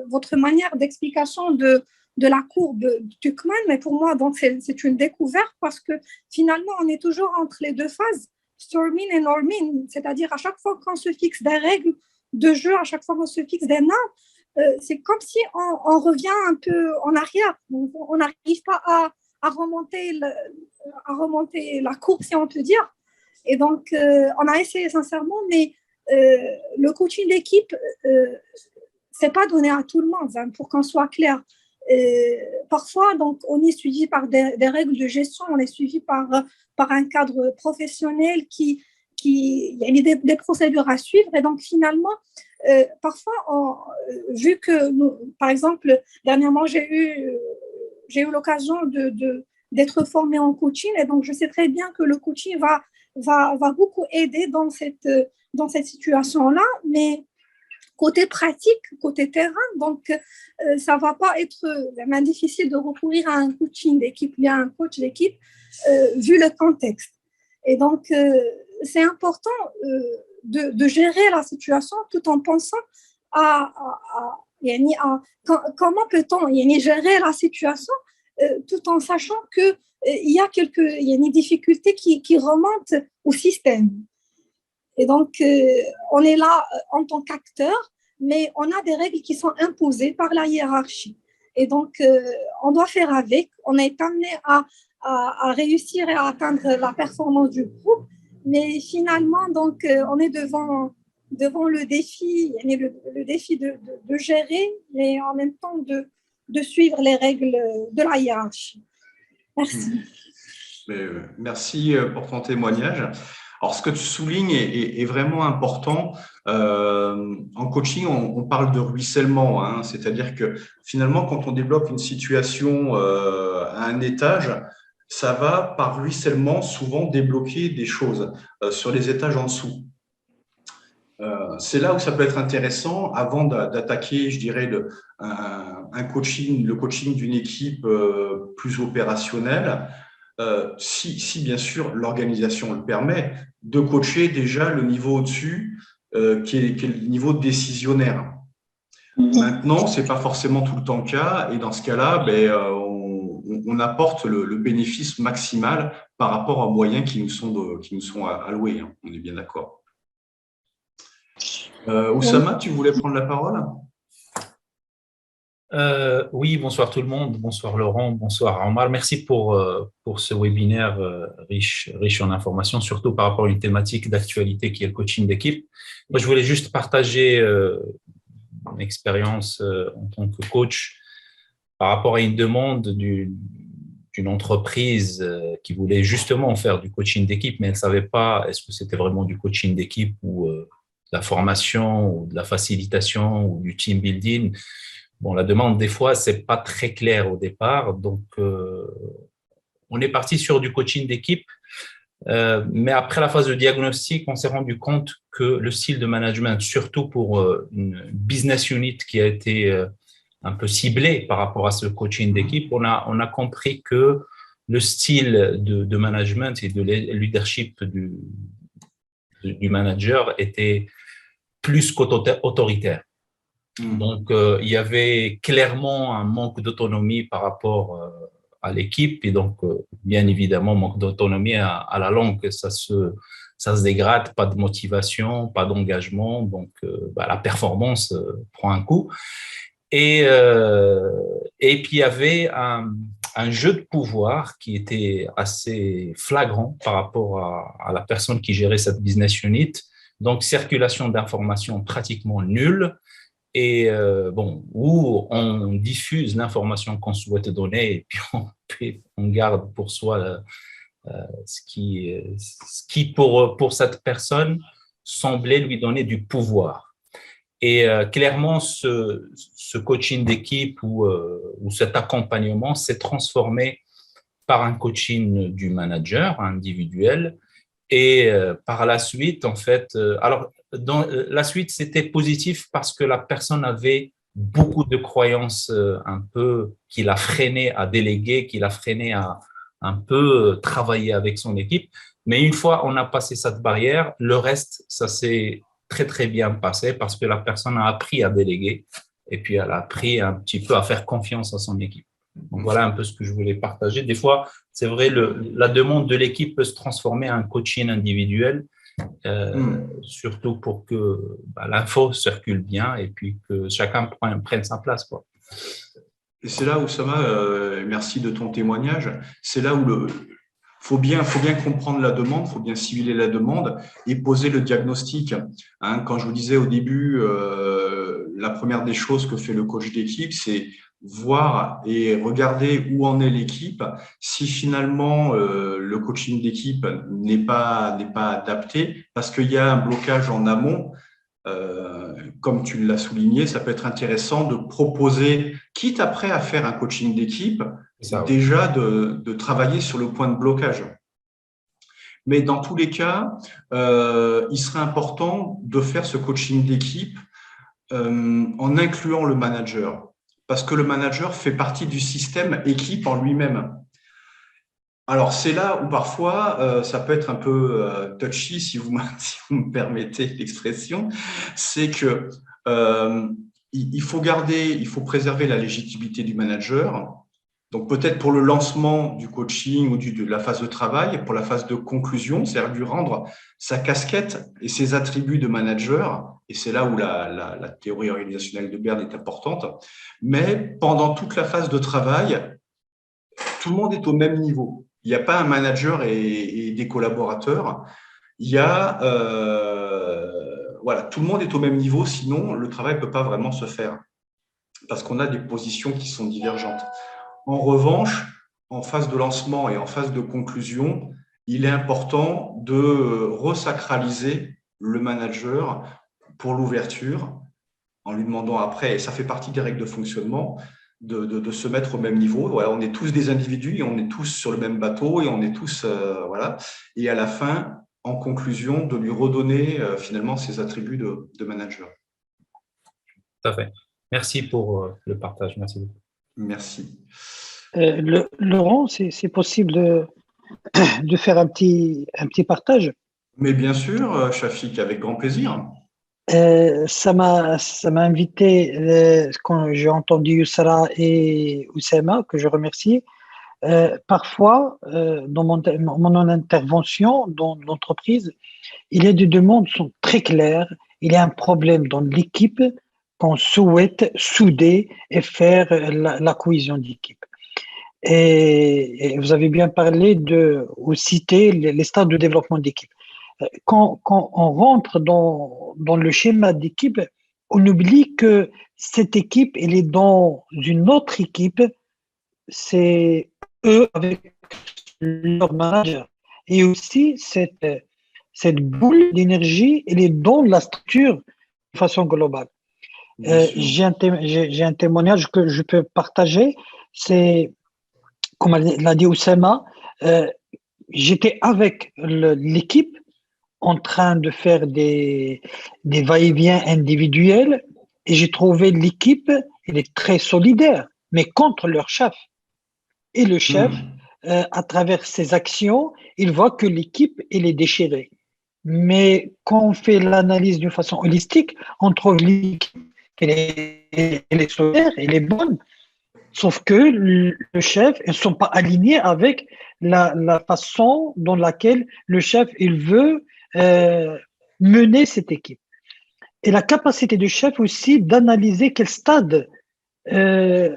votre manière d'explication de la courbe Tuckman, mais pour moi, c'est une découverte parce que finalement, on est toujours entre les deux phases, storming et norming, c'est-à-dire à chaque fois qu'on se fixe des règles de jeu, à chaque fois qu'on se fixe des normes, c'est comme si on revient un peu en arrière. On n'arrive pas à remonter la courbe, si on peut dire. Et donc, on a essayé sincèrement, mais le coaching d'équipe, c'est pas donné à tout le monde, hein, pour qu'on soit clair. Parfois, donc, on est suivi par des règles de gestion, on est suivi par un cadre professionnel qui il y a des procédures à suivre. Et donc, finalement, parfois, vu que, par exemple, dernièrement, j'ai eu l'occasion d'être formée en coaching, et donc je sais très bien que le coaching va beaucoup aider dans cette situation-là, mais côté pratique, côté terrain, donc ça ne va pas être vraiment difficile de recourir à un coaching d'équipe, il y a un coach d'équipe, vu le contexte. Et donc, c'est important de gérer la situation tout en pensant comment peut-on gérer la situation tout en sachant qu'il y a une difficulté qui remonte au système. Et donc, on est là en tant qu'acteur, mais on a des règles qui sont imposées par la hiérarchie. Et donc, on doit faire avec. On est amené à réussir et à atteindre la performance du groupe. Mais finalement, donc, on est devant le défi, le défi de gérer, mais en même temps de suivre les règles de la hiérarchie. Merci. Merci pour ton témoignage. Alors, ce que tu soulignes est vraiment important. En coaching, on parle de ruissellement, hein, c'est-à-dire que finalement, quand on développe une situation à un étage, ça va par ruissellement souvent débloquer des choses sur les étages en dessous. C'est là où ça peut être intéressant avant d'attaquer, je dirais, le coaching d'une équipe plus opérationnelle. Si bien sûr l'organisation le permet, de coacher déjà le niveau au-dessus, qui est le niveau décisionnaire. Maintenant, c'est pas forcément tout le temps le cas, et dans ce cas-là, on apporte le bénéfice maximal par rapport aux moyens qui nous sont alloués, hein. On est bien d'accord. Oussama, tu voulais prendre la parole? Oui, bonsoir tout le monde, bonsoir Laurent, bonsoir Omar. Merci pour ce webinaire riche en informations, surtout par rapport à une thématique d'actualité qui est le coaching d'équipe. Moi, je voulais juste partager mon expérience en tant que coach par rapport à une demande d'une entreprise qui voulait justement faire du coaching d'équipe, mais elle ne savait pas est-ce que c'était vraiment du coaching d'équipe ou de la formation ou de la facilitation ou du team building. Bon, la demande, des fois, c'est pas très clair au départ. Donc, on est parti sur du coaching d'équipe. Mais après la phase de diagnostic, on s'est rendu compte que le style de management, surtout pour une business unit qui a été un peu ciblée par rapport à ce coaching d'équipe, on a compris que le style de management et de leadership du manager était plus qu'autoritaire. Donc, il y avait clairement un manque d'autonomie par rapport à l'équipe et donc, bien évidemment, manque d'autonomie à la longue, ça se dégrade, pas de motivation, pas d'engagement, donc la performance prend un coup. Et puis, il y avait un jeu de pouvoir qui était assez flagrant par rapport à la personne qui gérait cette business unit. Donc, circulation d'informations pratiquement nulle. Et où on diffuse l'information qu'on souhaite donner et puis on garde pour soi ce qui pour cette personne semblait lui donner du pouvoir. Et clairement, ce coaching d'équipe ou cet accompagnement s'est transformé par un coaching du manager individuel. Et par la suite, en fait, alors dans la suite, c'était positif parce que la personne avait beaucoup de croyances un peu qui l'a freiné à déléguer, qui l'a freiné à un peu travailler avec son équipe. Mais une fois on a passé cette barrière, le reste, ça s'est très, très bien passé parce que la personne a appris à déléguer et puis elle a appris un petit peu à faire confiance à son équipe. Donc, voilà un peu ce que je voulais partager. Des fois, c'est vrai, la demande de l'équipe peut se transformer en coaching individuel, surtout pour que l'info circule bien et puis que chacun prenne sa place, quoi. Et c'est là où, Oussama, merci de ton témoignage, c'est là où faut bien comprendre la demande, faut bien cibler la demande et poser le diagnostic. Hein, quand je vous disais au début, la première des choses que fait le coach d'équipe, c'est voir et regarder où en est l'équipe. Si finalement le coaching d'équipe n'est pas adapté, parce qu'il y a un blocage en amont, comme tu l'as souligné, ça peut être intéressant de proposer, quitte après à faire un coaching d'équipe, déjà de travailler sur le point de blocage. Mais dans tous les cas, il serait important de faire ce coaching d'équipe en incluant le manager, parce que le manager fait partie du système équipe en lui-même. Alors, c'est là où parfois, ça peut être un peu touchy, si vous me permettez l'expression, c'est que il faut préserver la légitimité du manager. Donc, peut-être pour le lancement du coaching ou de la phase de travail, pour la phase de conclusion, c'est-à-dire lui rendre sa casquette et ses attributs de manager, et c'est là où la théorie organisationnelle de Berne est importante. Mais pendant toute la phase de travail, tout le monde est au même niveau. Il n'y a pas un manager et des collaborateurs. Il y a, tout le monde est au même niveau, sinon le travail ne peut pas vraiment se faire parce qu'on a des positions qui sont divergentes. En revanche, en phase de lancement et en phase de conclusion, il est important de resacraliser le manager pour l'ouverture, en lui demandant après, et ça fait partie des règles de fonctionnement, de se mettre au même niveau. Voilà, on est tous des individus et on est tous sur le même bateau et on est tous… voilà. Et à la fin, en conclusion, de lui redonner finalement ses attributs de manager. Tout à fait. Merci pour le partage. Merci beaucoup. Merci. Laurent, c'est possible de faire un petit partage? Mais bien sûr, Shafik, avec grand plaisir. Ça m'a invité quand j'ai entendu Youssara et Oussama, que je remercie. Parfois, dans mon intervention dans l'entreprise, il y a des demandes qui sont très claires. Il y a un problème dans l'équipe qu'on souhaite souder et faire la cohésion d'équipe. Et vous avez bien parlé ou cité les stades de développement d'équipe. Quand on rentre dans le schéma d'équipe, on oublie que cette équipe, elle est dans une autre équipe, c'est eux avec leur manager. Et aussi, cette boule d'énergie, elle est dans la structure de façon globale. J'ai un témoignage que je peux partager, c'est, comme l'a dit Oussama, j'étais avec l'équipe en train de faire des va-et-vient individuels et j'ai trouvé l'équipe, elle est très solidaire, mais contre leur chef. Et le chef, à travers ses actions, il voit que l'équipe, elle est déchirée. Mais quand on fait l'analyse d'une façon holistique, on trouve l'équipe, elle est solidaire, elle est bonne. Sauf que le chef, ils ne sont pas alignés avec la façon dans laquelle le chef, il veut mener cette équipe. Et la capacité du chef aussi d'analyser quel stade que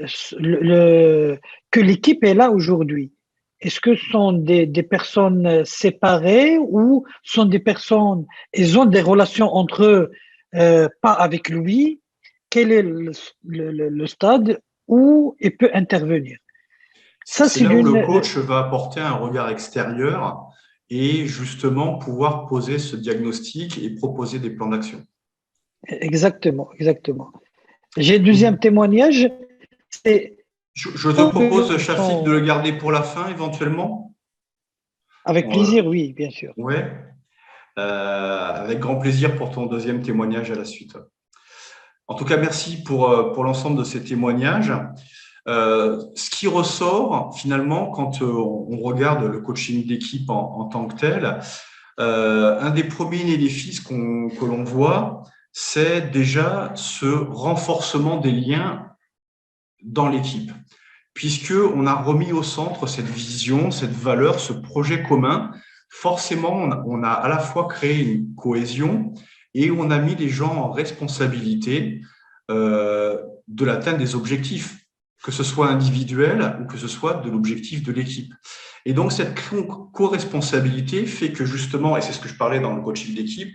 l'équipe est là aujourd'hui. Est-ce que ce sont des personnes séparées ou sont des personnes, ils ont des relations entre eux, pas avec lui? Quel est le stade où il peut intervenir? Ça, c'est là où le coach va apporter un regard extérieur et justement pouvoir poser ce diagnostic et proposer des plans d'action. Exactement. J'ai un deuxième témoignage. Je te propose, Shafik, de le garder pour la fin éventuellement. Avec plaisir, oui, bien sûr. Oui, avec grand plaisir pour ton deuxième témoignage à la suite. En tout cas, merci pour l'ensemble de ces témoignages. Ce qui ressort finalement quand on regarde le coaching d'équipe en tant que tel, un des premiers défis que l'on voit, c'est déjà ce renforcement des liens dans l'équipe, puisqu'on a remis au centre cette vision, cette valeur, ce projet commun. Forcément, on a à la fois créé une cohésion et on a mis les gens en responsabilité de l'atteinte des objectifs, que ce soit individuel ou que ce soit de l'objectif de l'équipe. Et donc, cette co-responsabilité fait que justement, et c'est ce que je parlais dans le coaching d'équipe,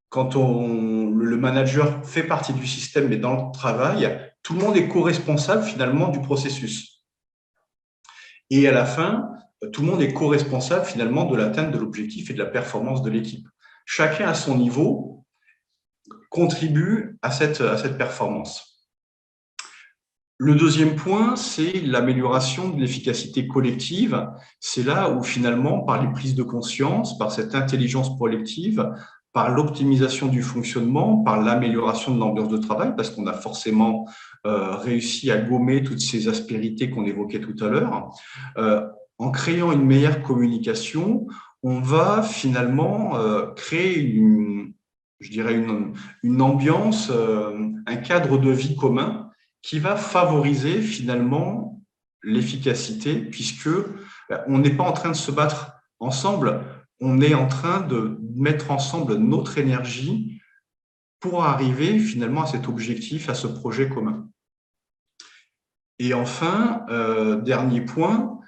quand le manager fait partie du système, mais dans le travail, tout le monde est co-responsable finalement du processus. Et à la fin, tout le monde est co-responsable finalement de l'atteinte de l'objectif et de la performance de l'équipe. Chacun à son niveau contribue à cette performance. Le deuxième point, c'est l'amélioration de l'efficacité collective. C'est là où finalement, par les prises de conscience, par cette intelligence collective, par l'optimisation du fonctionnement, par l'amélioration de l'ambiance de travail, parce qu'on a forcément réussi à gommer toutes ces aspérités qu'on évoquait tout à l'heure. En créant une meilleure communication, on va finalement créer une ambiance, un cadre de vie commun qui va favoriser finalement l'efficacité, puisque on n'est pas en train de se battre ensemble, on est en train de mettre ensemble notre énergie pour arriver finalement à cet objectif, à ce projet commun. Et enfin, dernier point,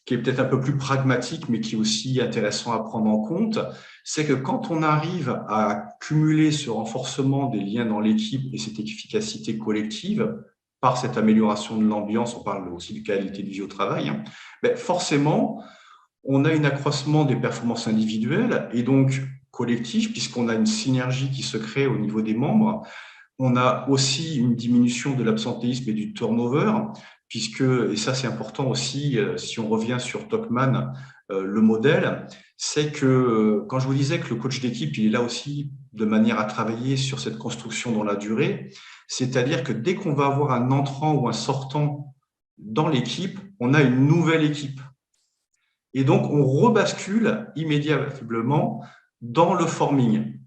qui est peut-être un peu plus pragmatique, mais qui est aussi intéressant à prendre en compte, c'est que quand on arrive à cumuler ce renforcement des liens dans l'équipe et cette efficacité collective, par cette amélioration de l'ambiance, on parle aussi de qualité de vie au travail, forcément, on a un accroissement des performances individuelles et donc collectives, puisqu'on a une synergie qui se crée au niveau des membres. On a aussi une diminution de l'absentéisme et du turnover, puisque, et ça c'est important aussi, si on revient sur Topman, le modèle, c'est que quand je vous disais que le coach d'équipe, il est là aussi de manière à travailler sur cette construction dans la durée, c'est-à-dire que dès qu'on va avoir un entrant ou un sortant dans l'équipe, on a une nouvelle équipe. Et donc, on rebascule immédiatement dans le forming,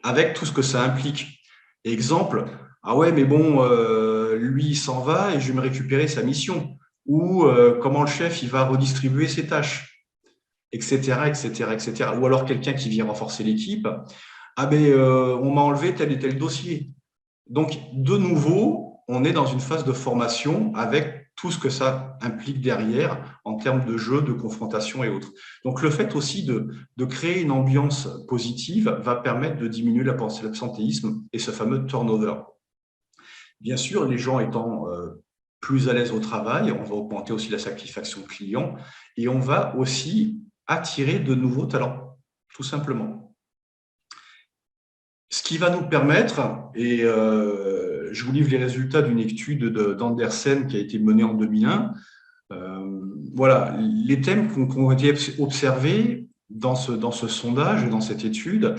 avec tout ce que ça implique. Exemple, ah ouais, mais bon, lui, il s'en va et je vais me récupérer sa mission. Ou comment le chef, il va redistribuer ses tâches, etc., etc., etc. Ou alors quelqu'un qui vient renforcer l'équipe. Ah ben, on m'a enlevé tel et tel dossier. Donc, de nouveau, on est dans une phase de formation avec tout ce que ça implique derrière en termes de jeu, de confrontation et autres. Donc, le fait aussi de créer une ambiance positive va permettre de diminuer l'absentéisme et ce fameux turnover. Bien sûr, les gens étant plus à l'aise au travail, on va augmenter aussi la satisfaction client et on va aussi attirer de nouveaux talents, tout simplement. Ce qui va nous permettre, et je vous livre les résultats d'une étude d'Andersen qui a été menée en 2001, voilà, les thèmes qui ont été observés dans ce sondage et dans cette étude,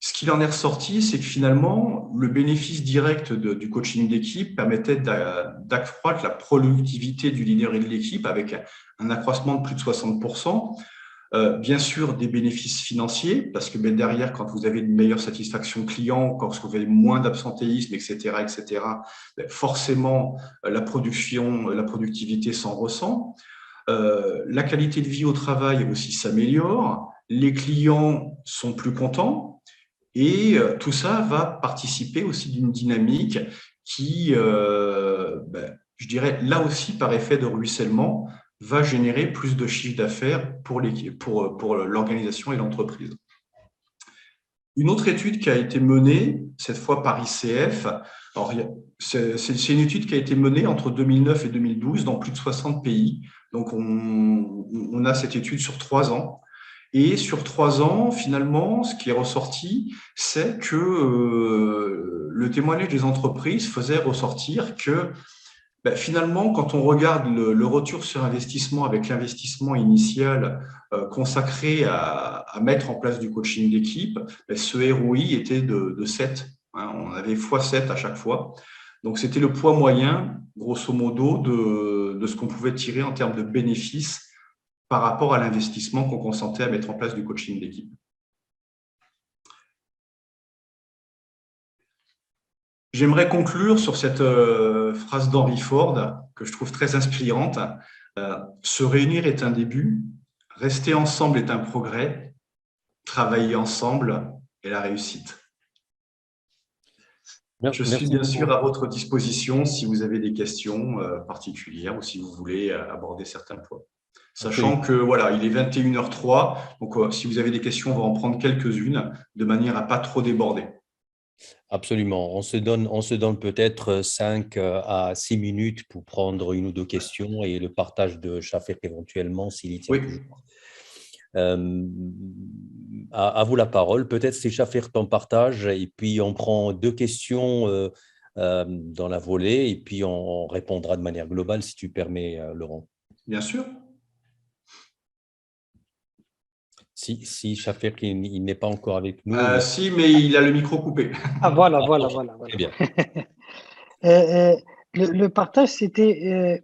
ce qu'il en est ressorti, c'est que finalement, le bénéfice direct du coaching d'équipe permettait d'accroître la productivité du leader et de l'équipe avec un accroissement de plus de 60%. Bien sûr, des bénéfices financiers, parce que derrière, quand vous avez une meilleure satisfaction client, quand vous avez moins d'absentéisme, etc., forcément, la productivité s'en ressent. La qualité de vie au travail aussi s'améliore, les clients sont plus contents, et tout ça va participer aussi d'une dynamique qui, je dirais, là aussi, par effet de ruissellement, va générer plus de chiffre d'affaires pour l'organisation et l'entreprise. Une autre étude qui a été menée, cette fois par ICF, c'est une étude qui a été menée entre 2009 et 2012 dans plus de 60 pays. Donc, on a cette étude sur 3 ans. Et sur 3 ans, finalement, ce qui est ressorti, c'est que le témoignage des entreprises faisait ressortir que finalement, quand on regarde le retour sur investissement avec l'investissement initial consacré à mettre en place du coaching d'équipe, ce ROI était de 7. Hein, on avait x7 à chaque fois. Donc, c'était le poids moyen, grosso modo, de ce qu'on pouvait tirer en termes de bénéfices par rapport à l'investissement qu'on consentait à mettre en place du coaching d'équipe. J'aimerais conclure sur cette phrase d'Henry Ford que je trouve très inspirante. Se réunir est un début, rester ensemble est un progrès, travailler ensemble est la réussite. Je suis bien sûr à votre disposition si vous avez des questions particulières ou si vous voulez aborder certains points. Sachant que voilà, il est 21h03, donc si vous avez des questions, on va en prendre quelques-unes de manière à ne pas trop déborder. Absolument. On se donne peut-être 5 à 6 minutes pour prendre une ou deux questions et le partage de Chaffer éventuellement s'il y tient toujours. À vous la parole. Peut-être c'est Chaffer ton partage et puis on prend 2 questions dans la volée et puis on répondra de manière globale si tu permets, Laurent. Bien sûr. Si Chaffer il n'est pas encore avec nous. Si, mais il a le micro coupé. Ah, voilà. Très bien. Le partage, c'était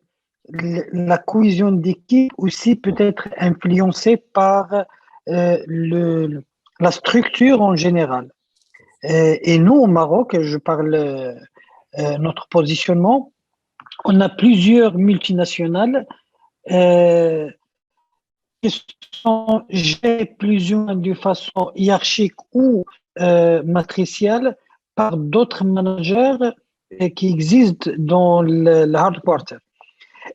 la cohésion d'équipe aussi peut-être influencée par la structure en général. Et nous, au Maroc, je parle notre positionnement, on a plusieurs multinationales qui sont gérées plus ou moins de façon hiérarchique ou matricielle par d'autres managers qui existent dans le headquarter.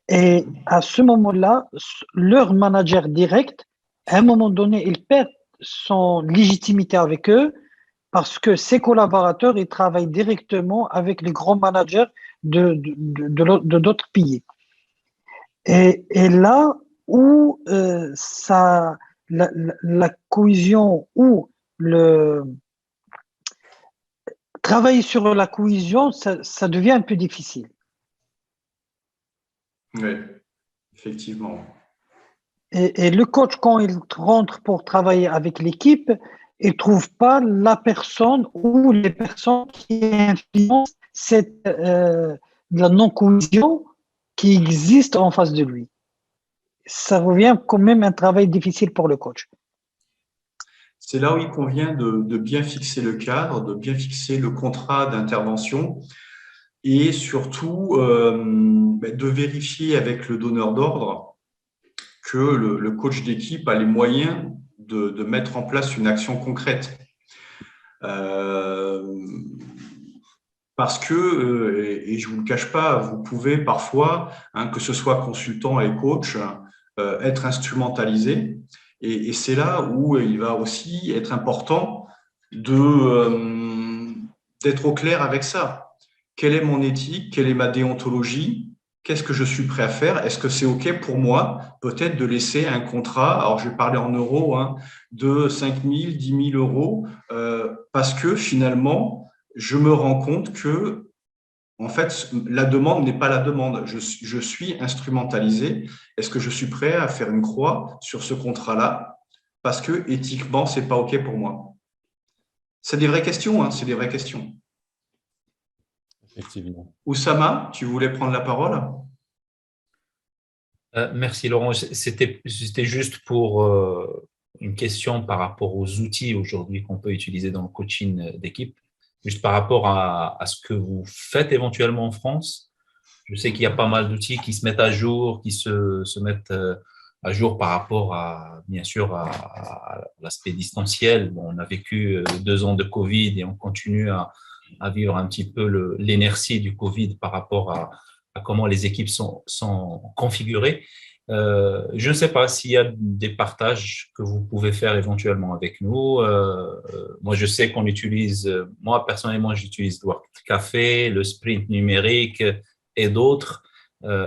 Et à ce moment-là, leur manager direct, à un moment donné, il perd son légitimité avec eux parce que ses collaborateurs, ils travaillent directement avec les grands managers de d'autres pays. Et là, où la cohésion ou travailler sur la cohésion, ça devient un peu difficile. Oui, effectivement. Et le coach, quand il rentre pour travailler avec l'équipe, il ne trouve pas la personne ou les personnes qui influencent la non-cohésion qui existe en face de lui. Ça revient quand même un travail difficile pour le coach. C'est là où il convient de bien fixer le cadre, de bien fixer le contrat d'intervention et surtout de vérifier avec le donneur d'ordre que le coach d'équipe a les moyens de mettre en place une action concrète. Parce que, et je ne vous le cache pas, vous pouvez parfois, que ce soit consultant et coach, être instrumentalisé. Et c'est là où il va aussi être important d'être au clair avec ça. Quelle est mon éthique? Quelle est ma déontologie? Qu'est-ce que je suis prêt à faire? Est-ce que c'est OK pour moi, peut-être, de laisser un contrat, alors je vais parler en euros, de 5 000, 10 000 euros, parce que finalement, je me rends compte que, en fait, la demande n'est pas la demande. Je suis instrumentalisé. Est-ce que je suis prêt à faire une croix sur ce contrat-là? Parce que éthiquement, c'est pas OK pour moi. C'est des vraies questions, c'est des vraies questions. Effectivement. Oussama, tu voulais prendre la parole? Merci Laurent. C'était juste pour une question par rapport aux outils aujourd'hui qu'on peut utiliser dans le coaching d'équipe, juste par rapport à ce que vous faites éventuellement en France. Je sais qu'il y a pas mal d'outils qui se mettent à jour, qui se mettent à jour par rapport bien sûr, à l'aspect distanciel. Bon, on a vécu 2 ans de Covid et on continue à vivre un petit peu l'inertie du Covid par rapport à comment les équipes sont configurées. Je ne sais pas s'il y a des partages que vous pouvez faire éventuellement avec nous. Moi, je sais qu'on utilise, moi personnellement, j'utilise Work Café, le sprint numérique et d'autres.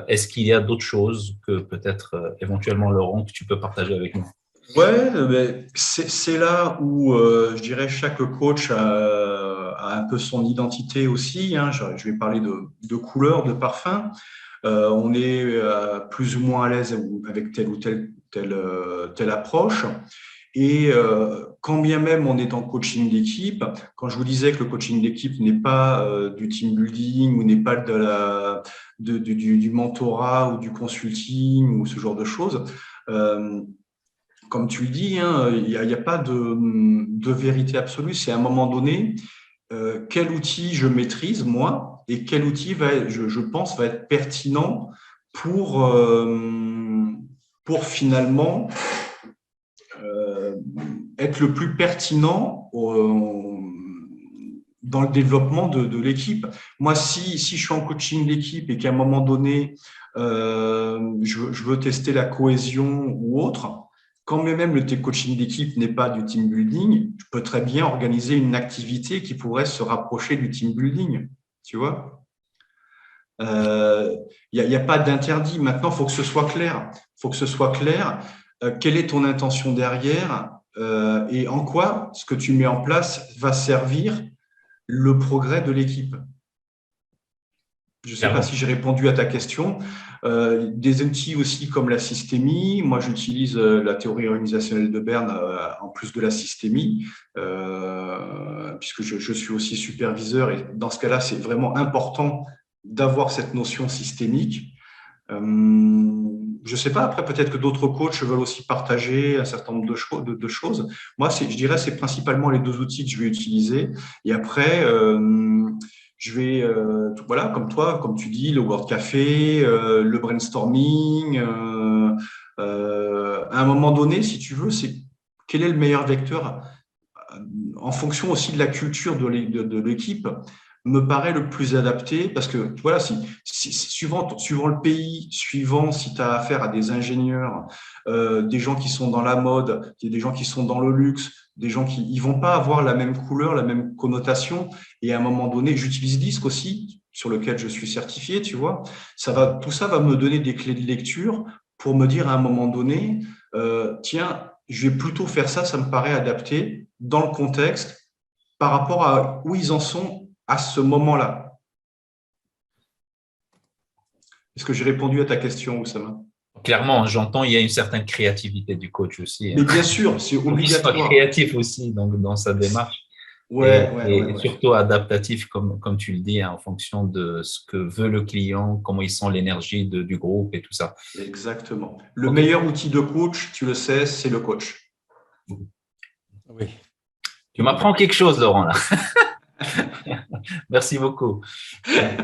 Est-ce qu'il y a d'autres choses que peut-être éventuellement, Laurent, que tu peux partager avec nous? Ouais, c'est là où je dirais chaque coach a un peu son identité aussi. Je vais parler de couleurs, de parfums. On est plus ou moins à l'aise avec telle ou telle approche. Et quand bien même on est en coaching d'équipe, quand je vous disais que le coaching d'équipe n'est pas du team building ou n'est pas du mentorat ou du consulting ou ce genre de choses, comme tu le dis, il n'y a pas de vérité absolue. C'est à un moment donné, quel outil je maîtrise, moi, et quel outil, je pense, va être pertinent pour finalement être le plus pertinent dans le développement de l'équipe. Moi, si je suis en coaching d'équipe et qu'à un moment donné, je veux tester la cohésion ou autre, quand même le coaching d'équipe n'est pas du team building, je peux très bien organiser une activité qui pourrait se rapprocher du team building, tu vois. Il n'y a pas d'interdit. Maintenant, il faut que ce soit clair. Quelle est ton intention derrière et en quoi ce que tu mets en place va servir le progrès de l'équipe. Je ne sais pas si j'ai répondu à ta question. Des outils aussi comme la systémie. Moi, j'utilise la théorie organisationnelle de Berne en plus de la systémie, puisque je suis aussi superviseur. Et dans ce cas-là, c'est vraiment important d'avoir cette notion systémique. Je ne sais pas, après, peut-être que d'autres coachs veulent aussi partager un certain nombre de choses. Moi, je dirais c'est principalement les 2 outils que je vais utiliser. Et après, je vais, voilà, comme toi, comme tu dis, le Word Café, le brainstorming. À un moment donné, si tu veux, c'est quel est le meilleur vecteur en fonction aussi de la culture de l'équipe, me paraît le plus adapté parce que voilà, suivant le pays, suivant si tu as affaire à des ingénieurs, des gens qui sont dans la mode, des gens qui sont dans le luxe, des gens qui ils vont pas avoir la même couleur, la même connotation. Et à un moment donné, j'utilise Disc aussi, sur lequel je suis certifié, tu vois. Tout ça va me donner des clés de lecture pour me dire à un moment donné, tiens, je vais plutôt faire ça, ça me paraît adapté dans le contexte par rapport à où ils en sont à ce moment-là. Est-ce que j'ai répondu à ta question, Oussama? Clairement, j'entends, il y a une certaine créativité du coach aussi. Mais bien sûr, c'est obligatoire. Il soit créatif aussi donc, dans sa démarche. Et surtout adaptatif, comme tu le dis, en fonction de ce que veut le client, comment il sent l'énergie du groupe et tout ça. Exactement. Le meilleur outil de coach, tu le sais, c'est le coach. Oui. Tu m'apprends quelque chose, Laurent, là. Merci beaucoup. Je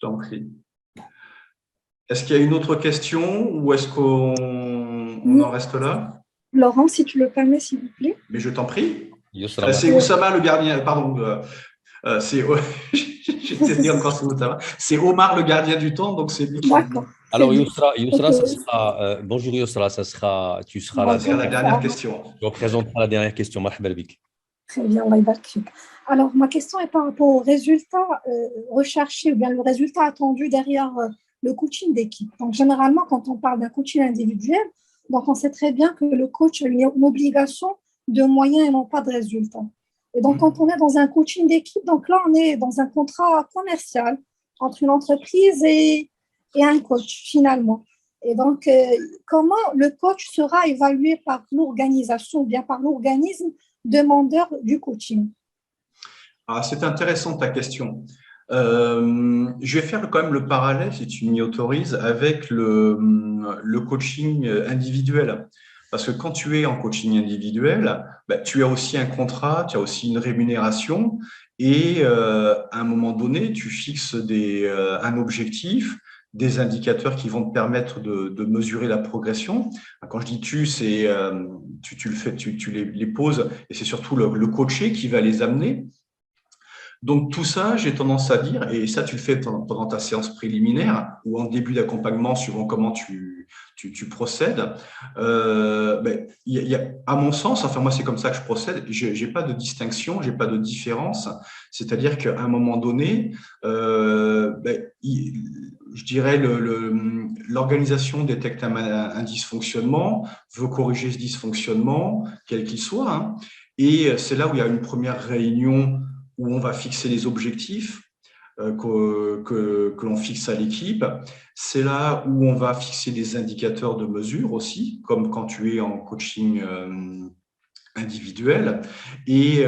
t'en prie. Est-ce qu'il y a une autre question ou est-ce qu'on en reste là? Laurent, si tu le permets, s'il vous plaît. Mais je t'en prie. C'est Oussama le gardien. Pardon. C'est Omar le gardien du temps, donc c'est lui qui. D'accord. Alors Yousra, ça sera, bonjour Yousra, tu seras la dernière question. Tu représenteras la dernière question. Marhaba bik. Très bien, Allah ybarak fik. Alors, ma question est par rapport au résultat recherché ou bien le résultat attendu derrière le coaching d'équipe. Donc, généralement, quand on parle d'un coaching individuel, donc on sait très bien que le coach a une obligation de moyens et non pas de résultats. Et donc, quand on est dans un coaching d'équipe, donc là, on est dans un contrat commercial entre une entreprise et un coach, finalement. Et donc, comment le coach sera évalué par l'organisation ou bien par l'organisme demandeur du coaching? C'est intéressant ta question. Je vais faire quand même le parallèle, si tu m'y autorises, avec le coaching individuel. Parce que quand tu es en coaching individuel, tu as aussi un contrat, tu as aussi une rémunération et à un moment donné, tu fixes un objectif, des indicateurs qui vont te permettre de mesurer la progression. Quand je dis tu les poses et c'est surtout le coaché qui va les amener. Donc, tout ça, j'ai tendance à dire, et ça, tu le fais pendant ta séance préliminaire ou en début d'accompagnement, suivant comment tu procèdes. À mon sens, enfin, moi, c'est comme ça que je procède, je n'ai pas de distinction, je n'ai pas de différence. C'est-à-dire qu'à un moment donné, je dirais, l'organisation détecte un dysfonctionnement, veut corriger ce dysfonctionnement, quel qu'il soit, hein, et c'est là où il y a une première réunion où on va fixer les objectifs que l'on fixe à l'équipe. C'est là où on va fixer des indicateurs de mesure aussi, comme quand tu es en coaching individuel. Et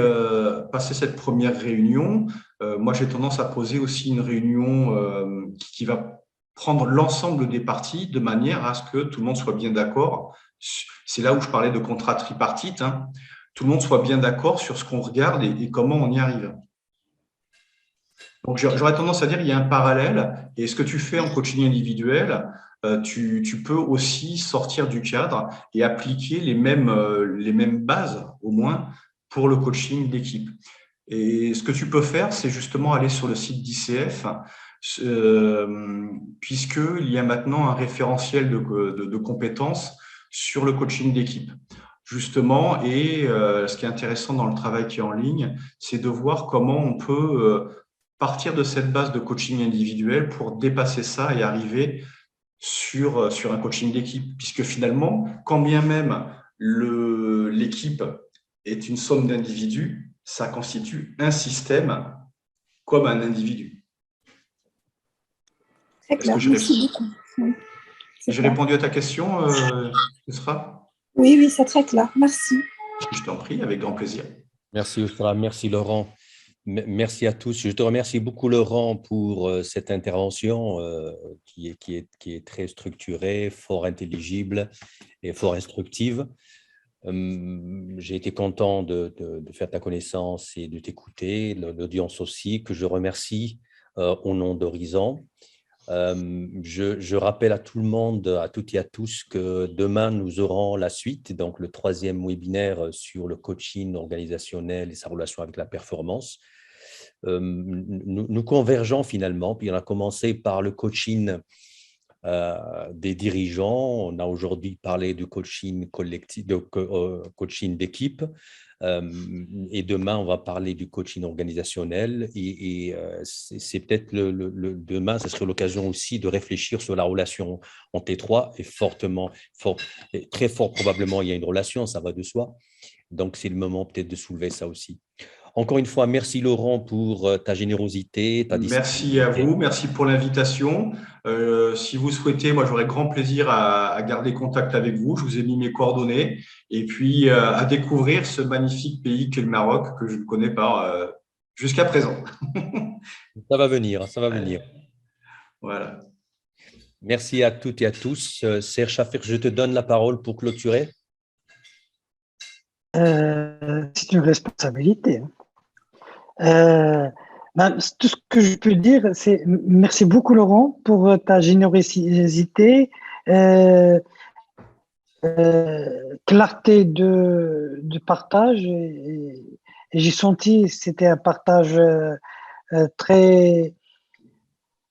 passer cette première réunion, moi j'ai tendance à poser aussi une réunion qui va prendre l'ensemble des parties de manière à ce que tout le monde soit bien d'accord. C'est là où je parlais de contrat tripartite, hein. Tout le monde soit bien d'accord sur ce qu'on regarde et comment on y arrive. Donc, j'aurais tendance à dire qu'il y a un parallèle. Et ce que tu fais en coaching individuel, tu peux aussi sortir du cadre et appliquer les mêmes bases, au moins, pour le coaching d'équipe. Et ce que tu peux faire, c'est justement aller sur le site d'ICF, puisqu'il y a maintenant un référentiel de compétences sur le coaching d'équipe. Justement, et ce qui est intéressant dans le travail qui est en ligne, c'est de voir comment on peut partir de cette base de coaching individuel pour dépasser ça et arriver sur un coaching d'équipe. Puisque finalement, quand bien même l'équipe est une somme d'individus, ça constitue un système comme un individu. Très clair, merci beaucoup. Oui, j'ai répondu à ta question, Yousra? Oui, c'est très clair. Merci. Je t'en prie, avec grand plaisir. Merci Yousra, merci Laurent. Merci à tous. Je te remercie beaucoup Laurent pour cette intervention qui est très structurée, fort intelligible et fort instructive. J'ai été content de faire ta connaissance et de t'écouter, l'audience aussi, que je remercie au nom d'Horizon. Je rappelle à tout le monde, à toutes et à tous, que demain nous aurons la suite, donc le 3e webinaire sur le coaching organisationnel et sa relation avec la performance. Nous convergeons finalement, puis on a commencé par le coaching des dirigeants. On a aujourd'hui parlé du coaching collectif, de coaching d'équipe. Et demain, on va parler du coaching organisationnel. Et c'est peut-être demain, ce serait l'occasion aussi de réfléchir sur la relation entre les trois. Et très fort probablement, il y a une relation, ça va de soi. Donc, c'est le moment peut-être de soulever ça aussi. Encore une fois, merci Laurent pour ta générosité, ta Merci à vous, merci pour l'invitation. Si vous souhaitez, moi j'aurai grand plaisir à garder contact avec vous. Je vous ai mis mes coordonnées et puis à découvrir ce magnifique pays qu'est le Maroc que je ne connais pas jusqu'à présent. Ça va venir, ça va venir. Voilà. Merci à toutes et à tous. Serge Chafir, je te donne la parole pour clôturer. C'est une responsabilité. Tout ce que je peux dire, c'est merci beaucoup Laurent pour ta générosité, clarté de partage. Et j'ai senti c'était un partage très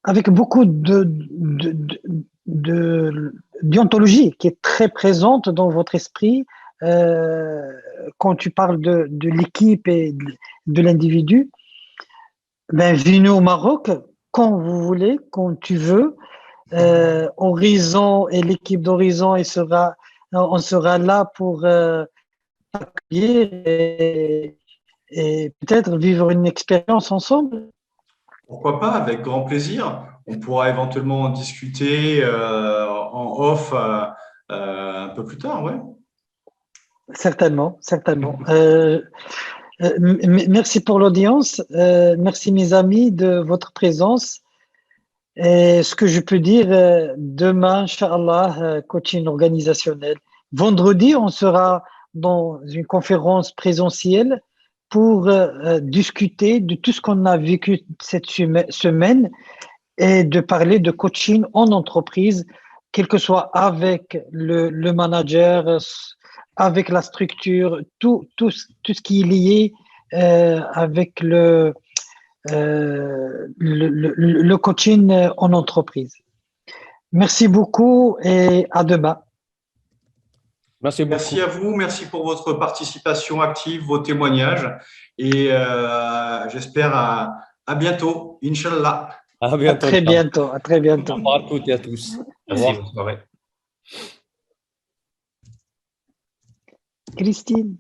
avec beaucoup d'idéontologie qui est très présente dans votre esprit quand tu parles de l'équipe et de l'individu. Venez au Maroc quand vous voulez, quand tu veux. Horizon et l'équipe d'Horizon, on sera là pour accueillir et peut-être vivre une expérience ensemble. Pourquoi pas, avec grand plaisir. On pourra éventuellement en discuter en off un peu plus tard, ouais. Certainement, certainement. Merci pour l'audience. Merci mes amis de votre présence. Et ce que je peux dire, demain, Inch'Allah, coaching organisationnel. Vendredi, on sera dans une conférence présentielle pour discuter de tout ce qu'on a vécu cette semaine et de parler de coaching en entreprise, quel que soit avec le manager, avec la structure, tout ce qui est lié avec le coaching en entreprise. Merci beaucoup et à demain. Merci beaucoup. Merci à vous, merci pour votre participation active, vos témoignages et j'espère à bientôt, Inch'Allah. À bientôt. À très bientôt. À très bientôt. Au revoir à toutes et à tous. Merci, bonne soirée. Christine.